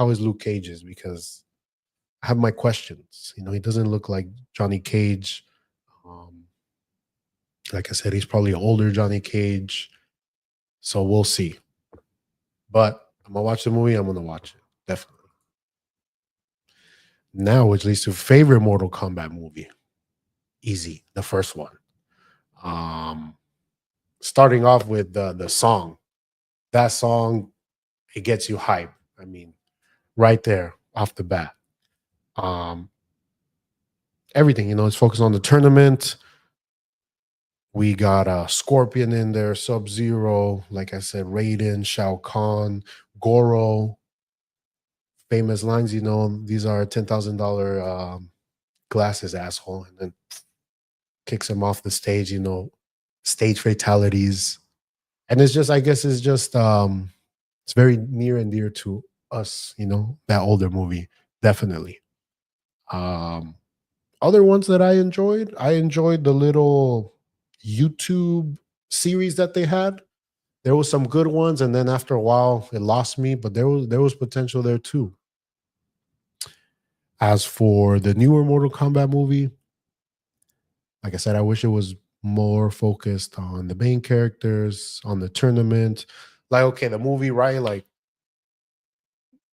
Speaker 1: is Luke Cage's, because I have my questions. He doesn't look like Johnny Cage. Um, like I said, he's probably an older Johnny Cage. So we'll see. But I'm gonna watch the movie. I'm gonna watch it definitely. Now, which leads to favorite Mortal Kombat movie. Easy, the first one. Um, Starting off with the song. That song, it gets you hype. I mean, right there off the bat. Um, Everything, it's focused on the tournament. We got Scorpion in there, Sub Zero, like I said, Raiden, Shao Kahn, Goro. Famous lines, these are $10,000 glasses, asshole, and then kicks him off the stage. Stage fatalities, and it's just, I guess, it's very near and dear to us. That older movie, definitely. Um, Other ones that I enjoyed the little YouTube series that they had. There was some good ones, and then after a while, it lost me. But there was potential there too. As for the newer Mortal Kombat movie, like I said, I wish it was more focused on the main characters, on the tournament. Like, okay, the movie, right? Like,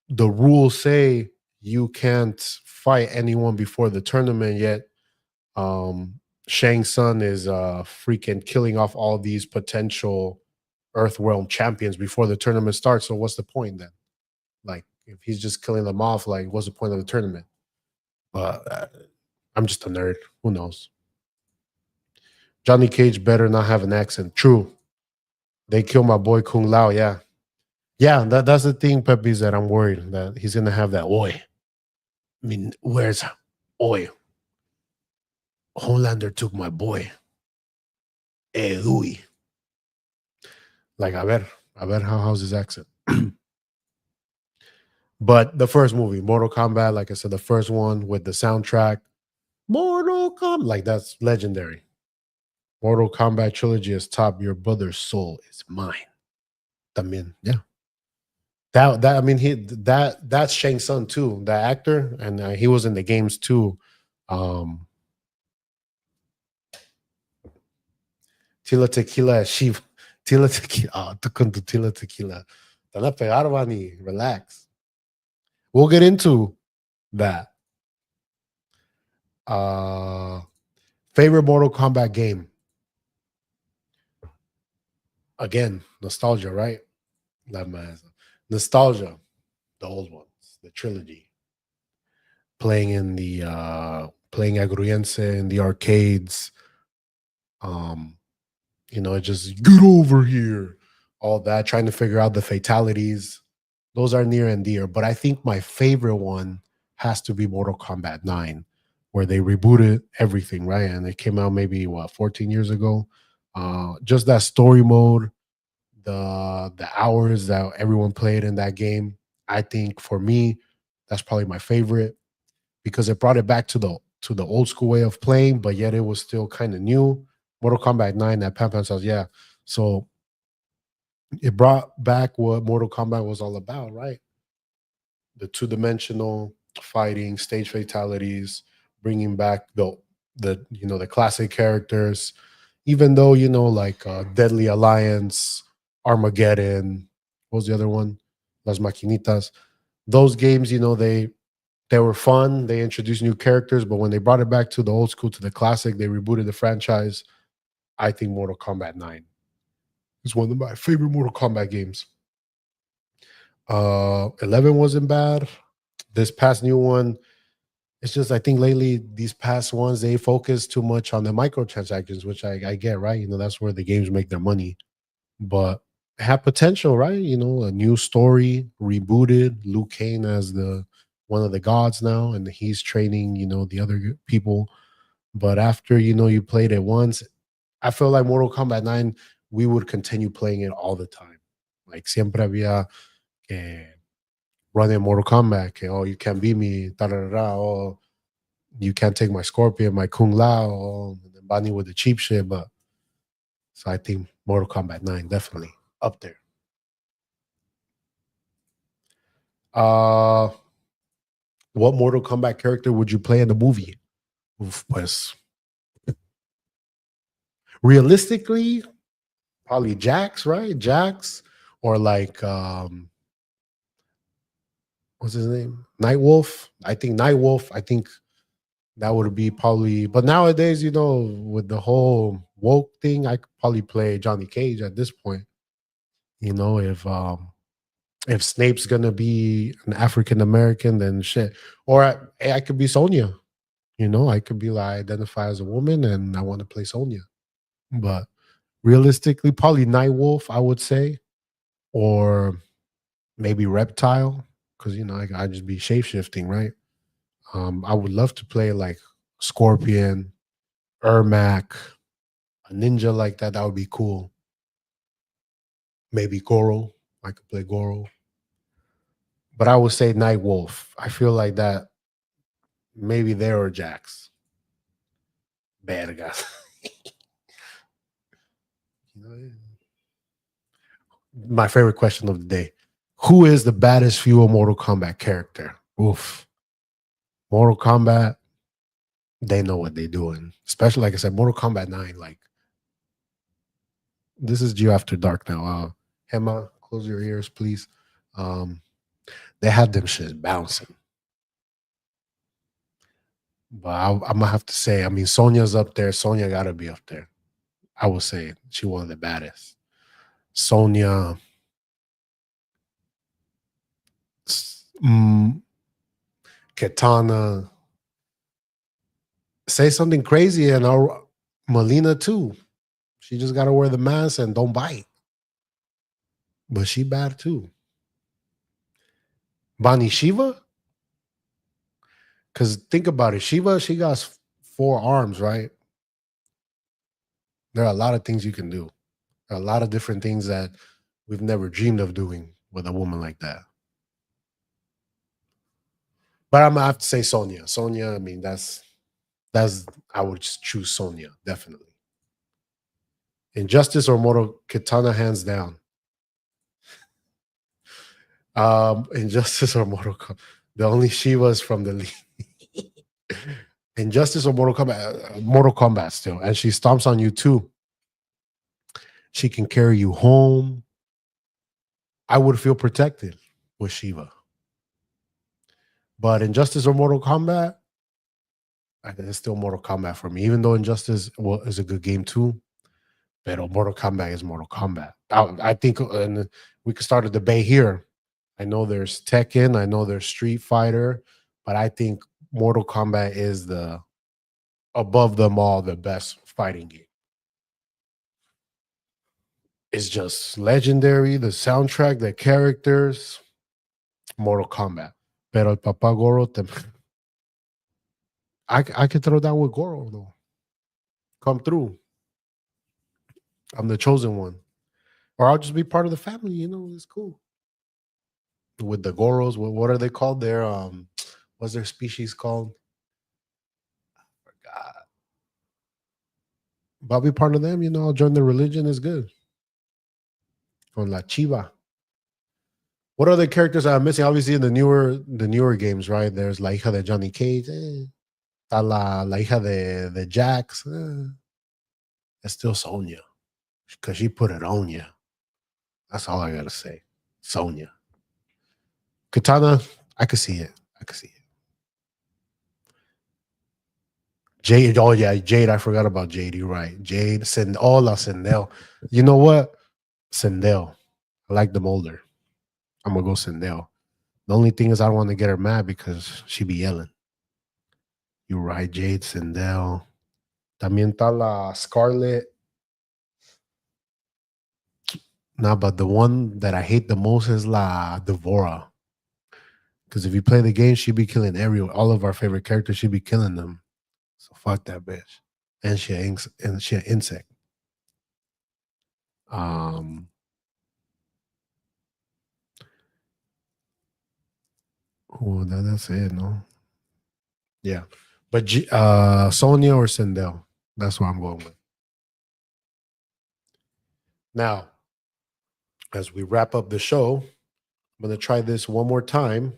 Speaker 1: the rules say you can't fight anyone before the tournament, yet Shang Tsung is freaking killing off all these potential Earthrealm champions before the tournament starts. So what's the point then? Like, if he's just killing them off, like, what's the point of the tournament? But I'm just a nerd. Who knows? Johnny Cage better not have an accent. True. They kill my boy Kung Lao. Yeah. Yeah, that's the thing, Pepe, is that I'm worried that he's gonna have that oi. I mean, where's oi? Homelander took my boy. Eh, Louis. Like, I bet how's his accent? But the first movie, Mortal Kombat, like I said, the first one with the soundtrack, Mortal Kombat, like, that's legendary. Mortal Kombat trilogy is top. Your brother's soul is mine. I mean, yeah. That I mean, that's Shang Tsung too, the actor, and he was in the games too. Um, Tila Tequila, Tila Tequila, Tila Tequila. Te la pegaron, Vani. Relax. We'll get into that. Uh, Favorite Mortal Kombat game. Again, nostalgia, right? That man. Nostalgia, the old ones, the trilogy. Playing Agruyense in the arcades. Um, just get over here. All that, trying to figure out the fatalities. Those are near and dear. But I think my favorite one has to be Mortal Kombat 9, where they rebooted everything, right? And it came out maybe 14 years ago. Just that story mode, the hours that everyone played in that game. I think for me, that's probably my favorite because it brought it back to the old school way of playing, but yet it was still kind of new. Mortal Kombat 9 at Pan Pan says, yeah. So it brought back what Mortal Kombat was all about, right? The two-dimensional fighting, stage fatalities, bringing back the classic characters, even though like Deadly Alliance, Armageddon, what was the other one? Las Maquinitas. Those games, they were fun. They introduced new characters, but when they brought it back to the old school, to the classic, they rebooted the franchise. I think Mortal Kombat 9 is one of my favorite Mortal Kombat games. 11 wasn't bad. This past new one, it's just, I think lately these past ones they focus too much on the microtransactions, which I get, right. That's where the games make their money, but it had potential, right? A new story, rebooted. Liu Kang as the one of the gods now, and he's training the other people. But after you played it once, I feel like Mortal Kombat 9, we would continue playing it all the time. Like, siempre había que running Mortal Kombat, que, oh, you can't beat me, da da da, da, oh, you can't take my Scorpion, my Kung Lao, oh, and then Bani with the cheap shit. But so I think Mortal Kombat 9 definitely up there. Uh what Mortal Kombat character would you play in the movie? Oof, pues realistically, probably Jax, right? Jax, or like what's his name? Nightwolf. I think Nightwolf. I think that would be probably. But nowadays, with the whole woke thing, I could probably play Johnny Cage at this point. If Snape's gonna be an African American, then shit. Or I could be Sonya. I could be like identify as a woman, and I want to play Sonya. But realistically, probably Nightwolf, I would say, or maybe Reptile, because I just be shape shifting, right? I would love to play like Scorpion, Ermac, a ninja like that. That would be cool. Maybe Goro. I could play Goro. But I would say Night Wolf. I feel like that maybe there or Jax. Bad guys. My favorite question of the day. Who is the baddest female Mortal Kombat character? Oof. Mortal Kombat, they know what they're doing. Especially, like I said, Mortal Kombat 9. Like, this is Geo After Dark now. Hema, close your ears, please. Um, they had them shit bouncing. But I'm gonna have to say, I mean, Sonya's up there. Sonya gotta be up there. I would say she one of the baddest. Sonya, mm, Katana. Say something crazy, and I'll Melina too. She just gotta wear the mask and don't bite. But she bad too. Bonnie Shiva? Because think about it. Shiva, she got 4 arms, right? There are a lot of things you can do. There are a lot of different things that we've never dreamed of doing with a woman like that. But I'm gonna have to say Sonya. Sonya, I mean, that's I would just choose Sonya, definitely. Injustice or Mortal Katana, hands down. Injustice or Mortal Kombat. The only Shivas from the league. Injustice or Mortal Kombat? Mortal Kombat still. And she stomps on you too. She can carry you home. I would feel protected with Shiva. But Injustice or Mortal Kombat, I think it's still Mortal Kombat for me. Even though Injustice is a good game too, but Mortal Kombat is Mortal Kombat. I think, and we could start a debate here. I know there's Tekken, I know there's Street Fighter, but I think Mortal Kombat is the above them all the best fighting game. It's just legendary. The soundtrack, the characters, Mortal Kombat. Pero el Papa Goro, I could throw down with Goro though. Come through. I'm the chosen one. Or I'll just be part of the family, it's cool. With the Goros, what are they called? They're what's their species called? God. But I'll be part of them, I'll join the religion is good. Con la Chiva. What other characters are missing? Obviously in the newer games, right? There's La Hija de Johnny Cage, está la hija de Jax. It's still Sonya. Because she put it on you. That's all I gotta say. Sonya. Katana, I could see it. I could see it. Jade, oh yeah, Jade. I forgot about Jade. You're right. Jade, Hola, Sendel. You know what? Sendel. I like them older. I'm gonna go Sendel. The only thing is I don't want to get her mad because she be yelling. You're right, Jade, Sendel. También está la Scarlet. Nah, but the one that I hate the most is La Devora. Because if you play the game, she be killing all of our favorite characters. She be killing them. So fuck that bitch. And she an insect. Um, that's it, no? Yeah. But Sonya or Sindel. That's what I'm going with. Now, as we wrap up the show, I'm gonna try this one more time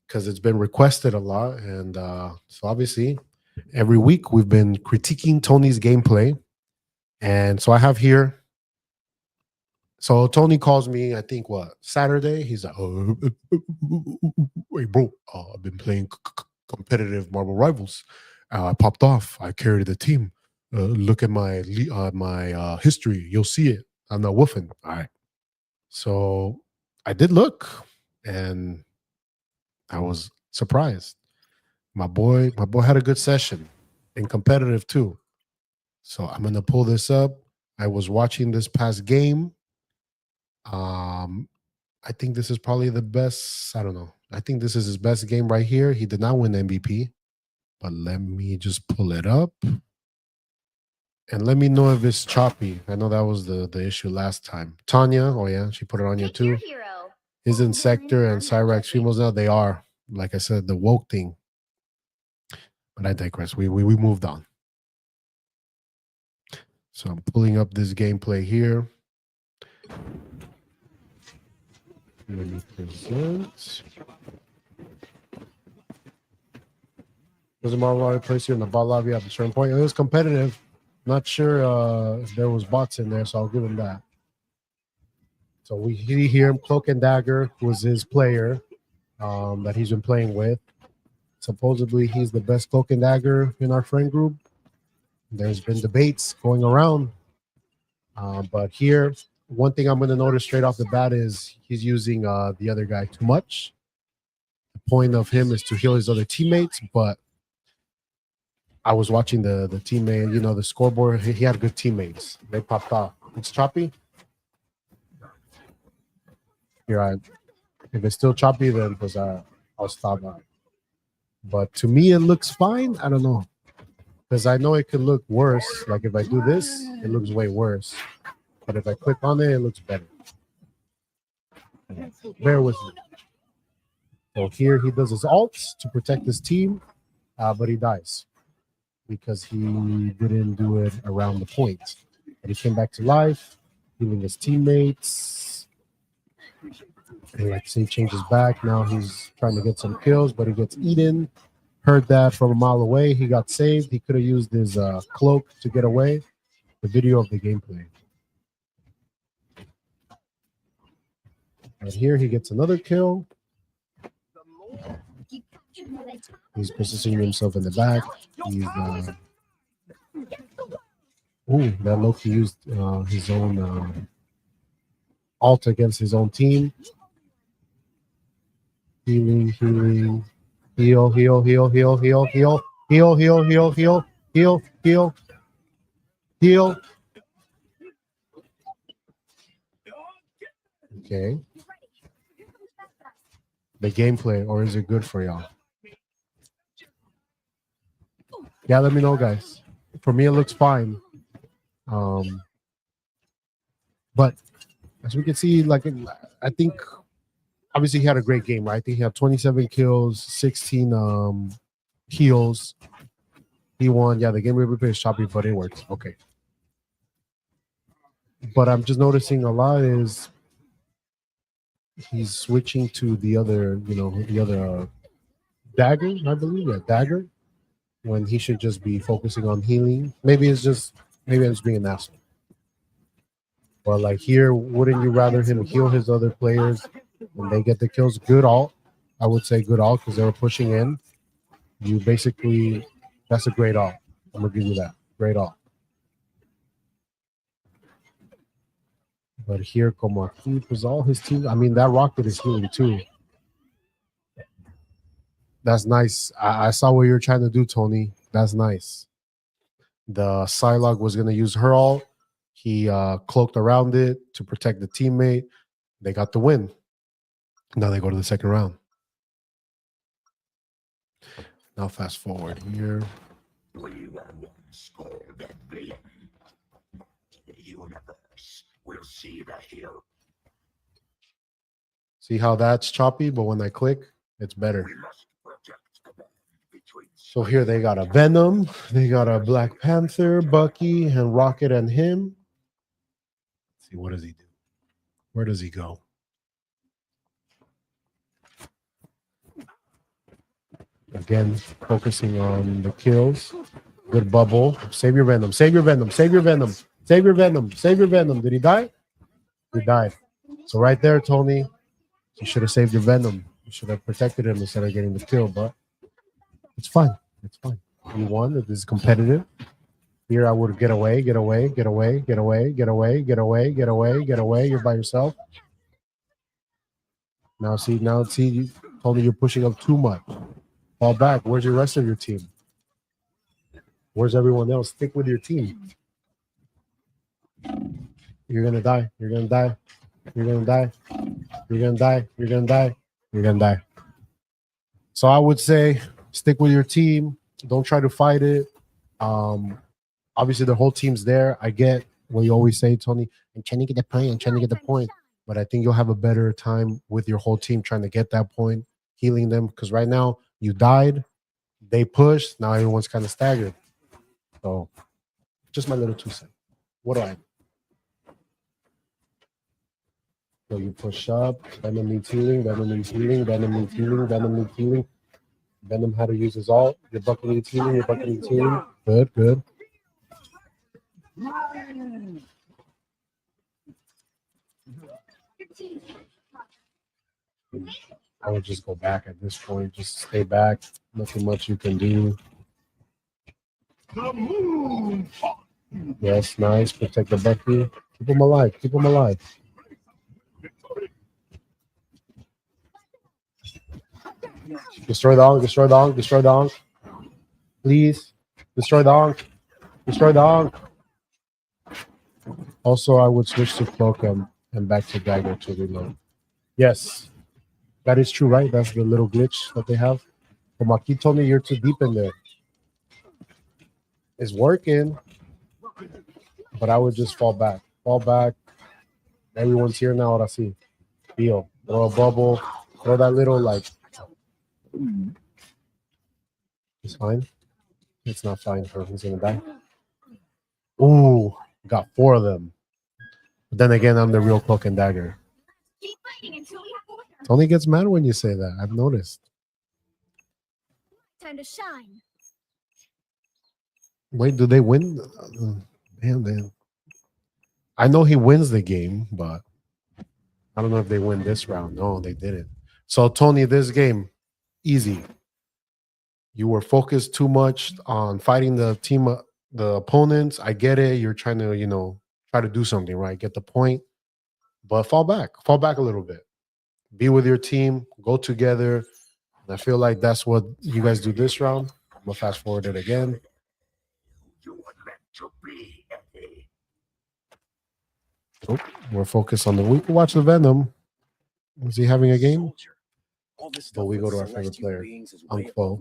Speaker 1: because it's been requested a lot. And so obviously every week we've been critiquing Tony's gameplay. And so I have here So Tony calls me, I think what, Saturday? He's like, oh, wait, bro, I've been playing competitive Marble Rivals. I popped off. I carried the team. Look at my history. You'll see it. I'm not woofing. All right. So I did look, and I was surprised. My boy had a good session and competitive too. So I'm gonna pull this up. I was watching this past game. Um, I think this is probably the best. I don't know. I think this is his best game right here. He did not win MVP, but let me just pull it up and let me know if it's choppy. I know that was the issue last time. Tanya, oh yeah, she put it on you too. Is in Sector and Cyrax females now. They are, like I said, the woke thing. But I digress. We moved on. So I'm pulling up this gameplay here. Let me present. There's a Marvel place here in the bot lobby at a certain point. It was competitive. Not sure if there was bots in there, so I'll give him that. So we hear him, Cloak and Dagger was his player that he's been playing with. Supposedly he's the best Cloak and Dagger in our friend group. There's been debates going around. But here, one thing I'm going to notice straight off the bat is he's using the other guy too much. The point of him is to heal his other teammates, but I was watching the teammate, the scoreboard. He had good teammates. They popped off. It's choppy. Here, if it's still choppy, then I'll stop. But to me, it looks fine. I don't know, because I know it could look worse. Like if I do this, it looks way worse. But if I click on it, it looks better. Bear with me. So here he does his ults to protect his team, but he dies because he didn't do it around the point. But he came back to life, healing his teammates. And like say, changes back. Now he's trying to get some kills, but he gets eaten. Heard that from a mile away. He got saved. He could have used his cloak to get away. The video of the gameplay. And here he gets another kill. He's positioning himself in the back. He's that Loki used his own ult against his own team. Healing, heal, heal, heal, heal, heal, heal, heal, heal, heal, heal, heal, heal, heal. Okay. The gameplay, or is it good for y'all? Yeah, let me know, guys. For me, it looks fine. But as we can see, like I think obviously he had a great game, right? I think he had 27 kills, 16 heals. He won. Yeah, the game replay is choppy, but it works. Okay. But I'm just noticing a lot is he's switching to the other, dagger, I believe. Yeah, dagger. When he should just be focusing on healing. Maybe I'm just being an asshole. But like here, wouldn't you rather him heal his other players when they get the kills? Good ult. I would say good ult because they were pushing in. You basically, that's a great ult. I'm gonna give you that. Great ult. But here, como aquí, pues all his team. I mean, that rocket is healing too. That's nice. I saw what you were trying to do, Tony. That's nice. The Psylocke was going to use her ult. He cloaked around it to protect the teammate. They got the win. Now they go to the second round. Now fast forward here. The universe will see the hill. See how that's choppy, but when I click, it's better. So here they got a Venom, they got a Black Panther, Bucky, and Rocket and him. Let's see, what does he do? Where does he go? Again, focusing on the kills. Good bubble. Save your Venom. Save your Venom. Save your Venom. Save your Venom. Save your Venom. Did he die? You died. So right there, Tony, you should have saved your venom. You should have protected him instead of getting the kill. But it's fine. It's fine. You won. This is competitive. Here I would get away, get away, get away, get away, get away, get away, get away, get away. You're by yourself. Now see, Tony, you're pushing up too much. Fall back. Where's the rest of your team? Where's everyone else? Stick with your team. You're gonna die. You're gonna die. You're gonna die. You're gonna die. You're gonna die. You're gonna die. So I would say stick with your team. Don't try to fight it. Obviously the whole team's there. I get what you always say, Tony. I'm trying to get the point. I'm trying to get the point. But I think you'll have a better time with your whole team trying to get that point, healing them. Because right now you died, they pushed. Now everyone's kind of staggered. So just my little 2 cents. What do I do? So you push up. Venom needs healing. Venom needs healing. Venom needs healing. Venom needs healing. Venom had to use his ult. Your bucket needs healing. Your bucket needs healing. Good, good. I would just go back at this point. Just stay back. Nothing much you can do. Yes, nice. Protect the Bucky. Keep him alive. Keep him alive. Destroy the Onk. Destroy the Onk. Destroy the Onk. Please. Destroy the Onk. Destroy the Onk. Also, I would switch to Cloak and back to Dagger to reload. Yes. That is true, right? That's the little glitch that they have. But Maki told me you're too deep in there. It's working. But I would just fall back. Fall back. Everyone's here now. What I see. Heal. Throw a bubble. Throw that little like. It's fine. It's not fine for him. He's gonna die. Ooh, got 4 of them. But then again, I'm the real Cloak and Dagger. Tony gets mad when you say that. I've noticed.
Speaker 2: Time to shine.
Speaker 1: Wait, do they win? Man. I know he wins the game, but I don't know if they win this round. No, they didn't. So, Tony, this game, easy. You were focused too much on fighting the team, the opponents. I get it. You're trying to, try to do something, right? Get the point. But fall back a little bit. Be with your team. Go together. And I feel like that's what you guys do this round. I'm going to fast forward it again. Oh, we're focused on we can watch the Venom. Is he having a game? But we go to our favorite player, Uncle.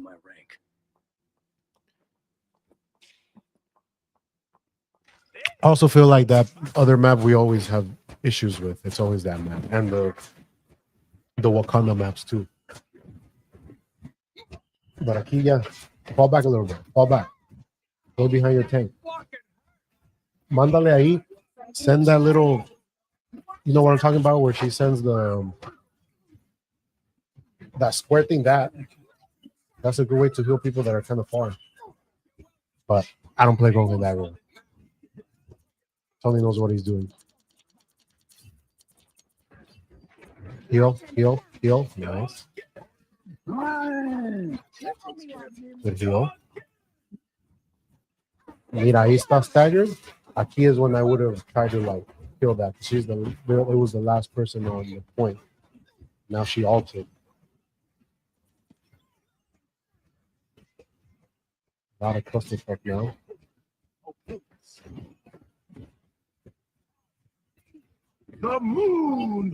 Speaker 1: I also feel like that other map we always have issues with. It's always that map. And the Wakanda maps too. But aquí, yeah. Fall back a little bit. Fall back. Go behind your tank. Mándale ahí. Send that little, you know what I'm talking about, where she sends that square thing. That's a good way to heal people that are kind of far. But I don't play Gonga that way. Tony knows what he's doing. Heal. Nice. Good heal. Mira, ahí está staggered. Aquí is when I would have tried to kill that. It was the last person on the point. Now she altered. A lot of clusterfuck now.
Speaker 3: The moon.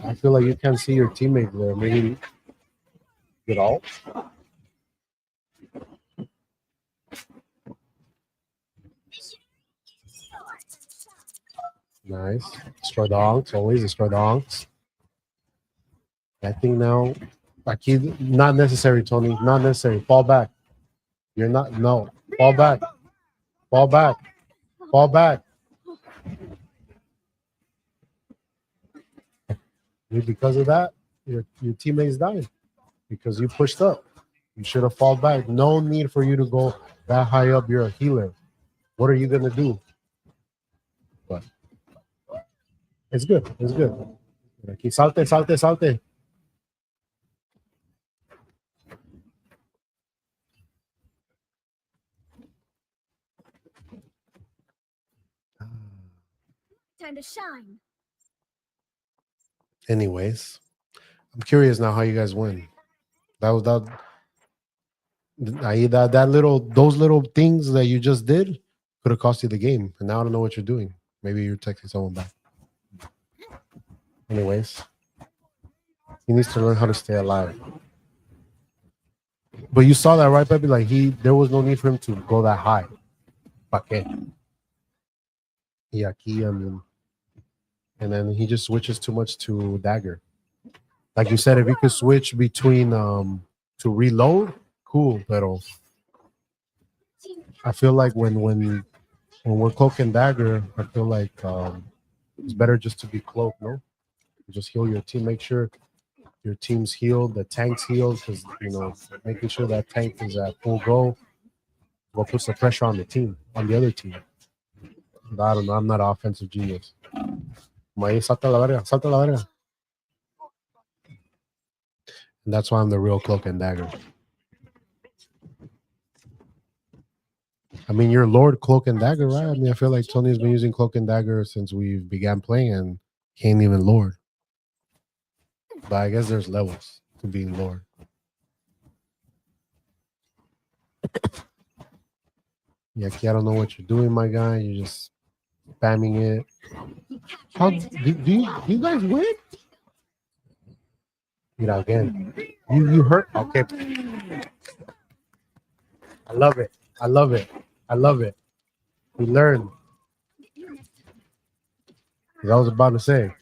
Speaker 1: I feel like you can't see your teammate there. Maybe get alt. Nice. Destroy the onks. Always destroy the onks. I think now, not necessary, Tony. Not necessary. Fall back. You're not. No. Fall back. Fall back. Fall back. Because of that, your teammates died. Because you pushed up. You should have fallen back. No need for you to go that high up. You're a healer. What are you going to do? But It's good. It's good. Aquí, salte, salte, salte.
Speaker 2: Time to shine.
Speaker 1: Anyways, I'm curious now how you guys win. That was that. That little those little things that you just did could have cost you the game, and now I don't know what you're doing. Maybe you're texting someone back. Anyways, he needs to learn how to stay alive. But you saw that, right, Pepe? Like there was no need for him to go that high. Pa qué? Y aquí, I mean, and then he just switches too much to dagger. Like you said, if you could switch between to reload, cool. But I feel like when we're cloak and dagger, I feel like it's better just to be cloak, no? Just heal your team. Make sure your team's healed, the tank's healed, because making sure that tank is at full go will put some pressure on the team, on the other team. But I don't know. I'm not an offensive genius. Maíz, salta la verga, salta la verga. And that's why I'm the real cloak and dagger. I mean, you're Lord Cloak and Dagger, right? I mean, I feel like Tony's been using Cloak and Dagger since we began playing, and he ain't even Lord. But I guess there's levels to being Lord. Yeah, I don't know what you're doing, my guy. You're just spamming it. How do you guys win? Again, you hurt. Okay, I love it. I love it. I love it. We learned. I was about to say.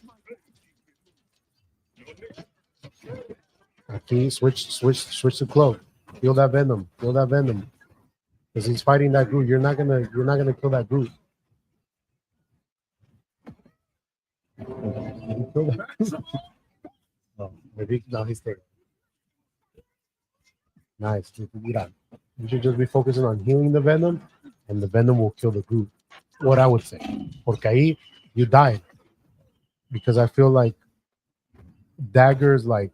Speaker 1: Okay, switch to cloak. Feel that venom. Feel that venom. Because he's fighting that group. You're not gonna kill that group. Did he kill that group? No, maybe no, he's taking. Nice. Mira, you should just be focusing on healing the venom, and the venom will kill the group. What I would say. Porque ahí you died. Because I feel like daggers, like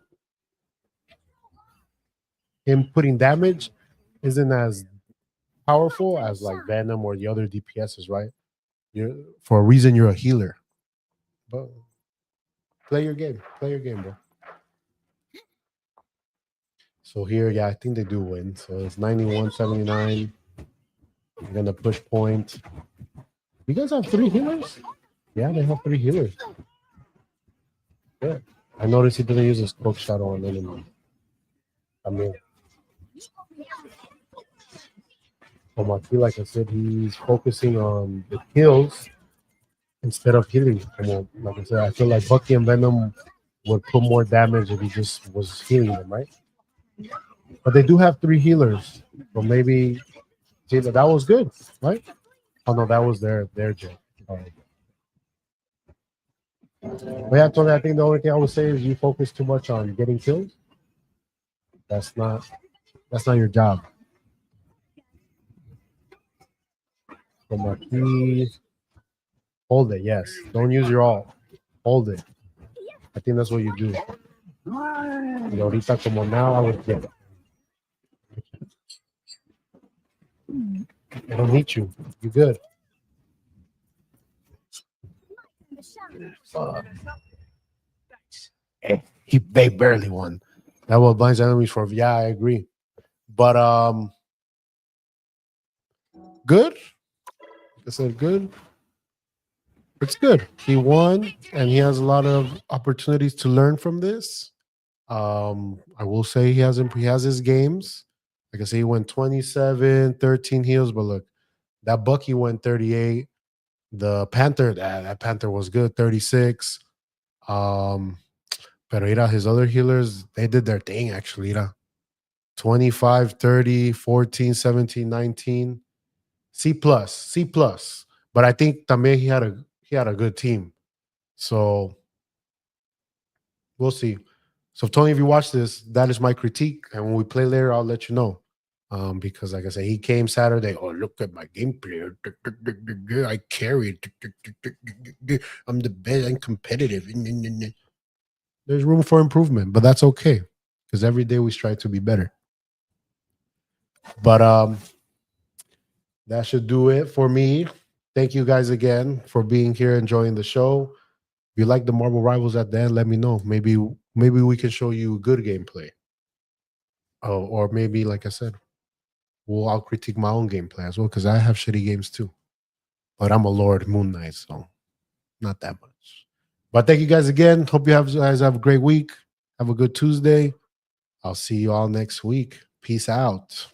Speaker 1: him putting damage, isn't as powerful as like Venom or the other DPSs, right? You're for a reason you're a healer. But play your game. Play your game, bro. So here, yeah, I think they do win. So it's 91-79. You're gonna push point. You guys have 3 healers? Yeah, they have 3 healers. Yeah. I noticed he doesn't use his cloak shadow on anyone. I mean, like I said, he's focusing on the kills instead of healing. Like I said, I feel like Bucky and Venom would put more damage if he just was healing them, right? But they do have 3 healers, so maybe see that was good, right? Oh no, that was their jet. But yeah, Tony, I think the only thing I would say is you focus too much on getting kills. That's not your job. So Marquis, hold it. Yes, don't use your ult. Hold it. I think that's what you do. Y ahorita como now, I would get. I don't need you. You good. Fuck. They barely won. That was blinds enemies for. Yeah, I agree. But good. I said good. It's good. He won, and he has a lot of opportunities to learn from this. I will say he has his games. Like I say, he went 27, 13 heals, but look, that Bucky went 38. The Panther, that Panther was good, 36. Um, Pereira, his other healers, they did their thing actually. 25, 30, 14, 17, 19. C plus, C plus. But I think también he had a good team. So we'll see. So Tony, if you watch this, that is my critique. And when we play later, I'll let you know. Because like I said, he came Saturday. Oh, look at my gameplay. I carried. I'm the best. I'm competitive. There's room for improvement, but that's okay because every day we strive to be better. But that should do it for me. Thank you guys again for being here, enjoying the show. If you like the Marvel Rivals at the end, let me know. Maybe we can show you good gameplay. Oh, or maybe like I said, I'll critique my own gameplay as well because I have shitty games too. But I'm a Lord Moon Knight, so not that much. But thank you guys again. Hope guys have a great week. Have a good Tuesday. I'll see you all next week. Peace out.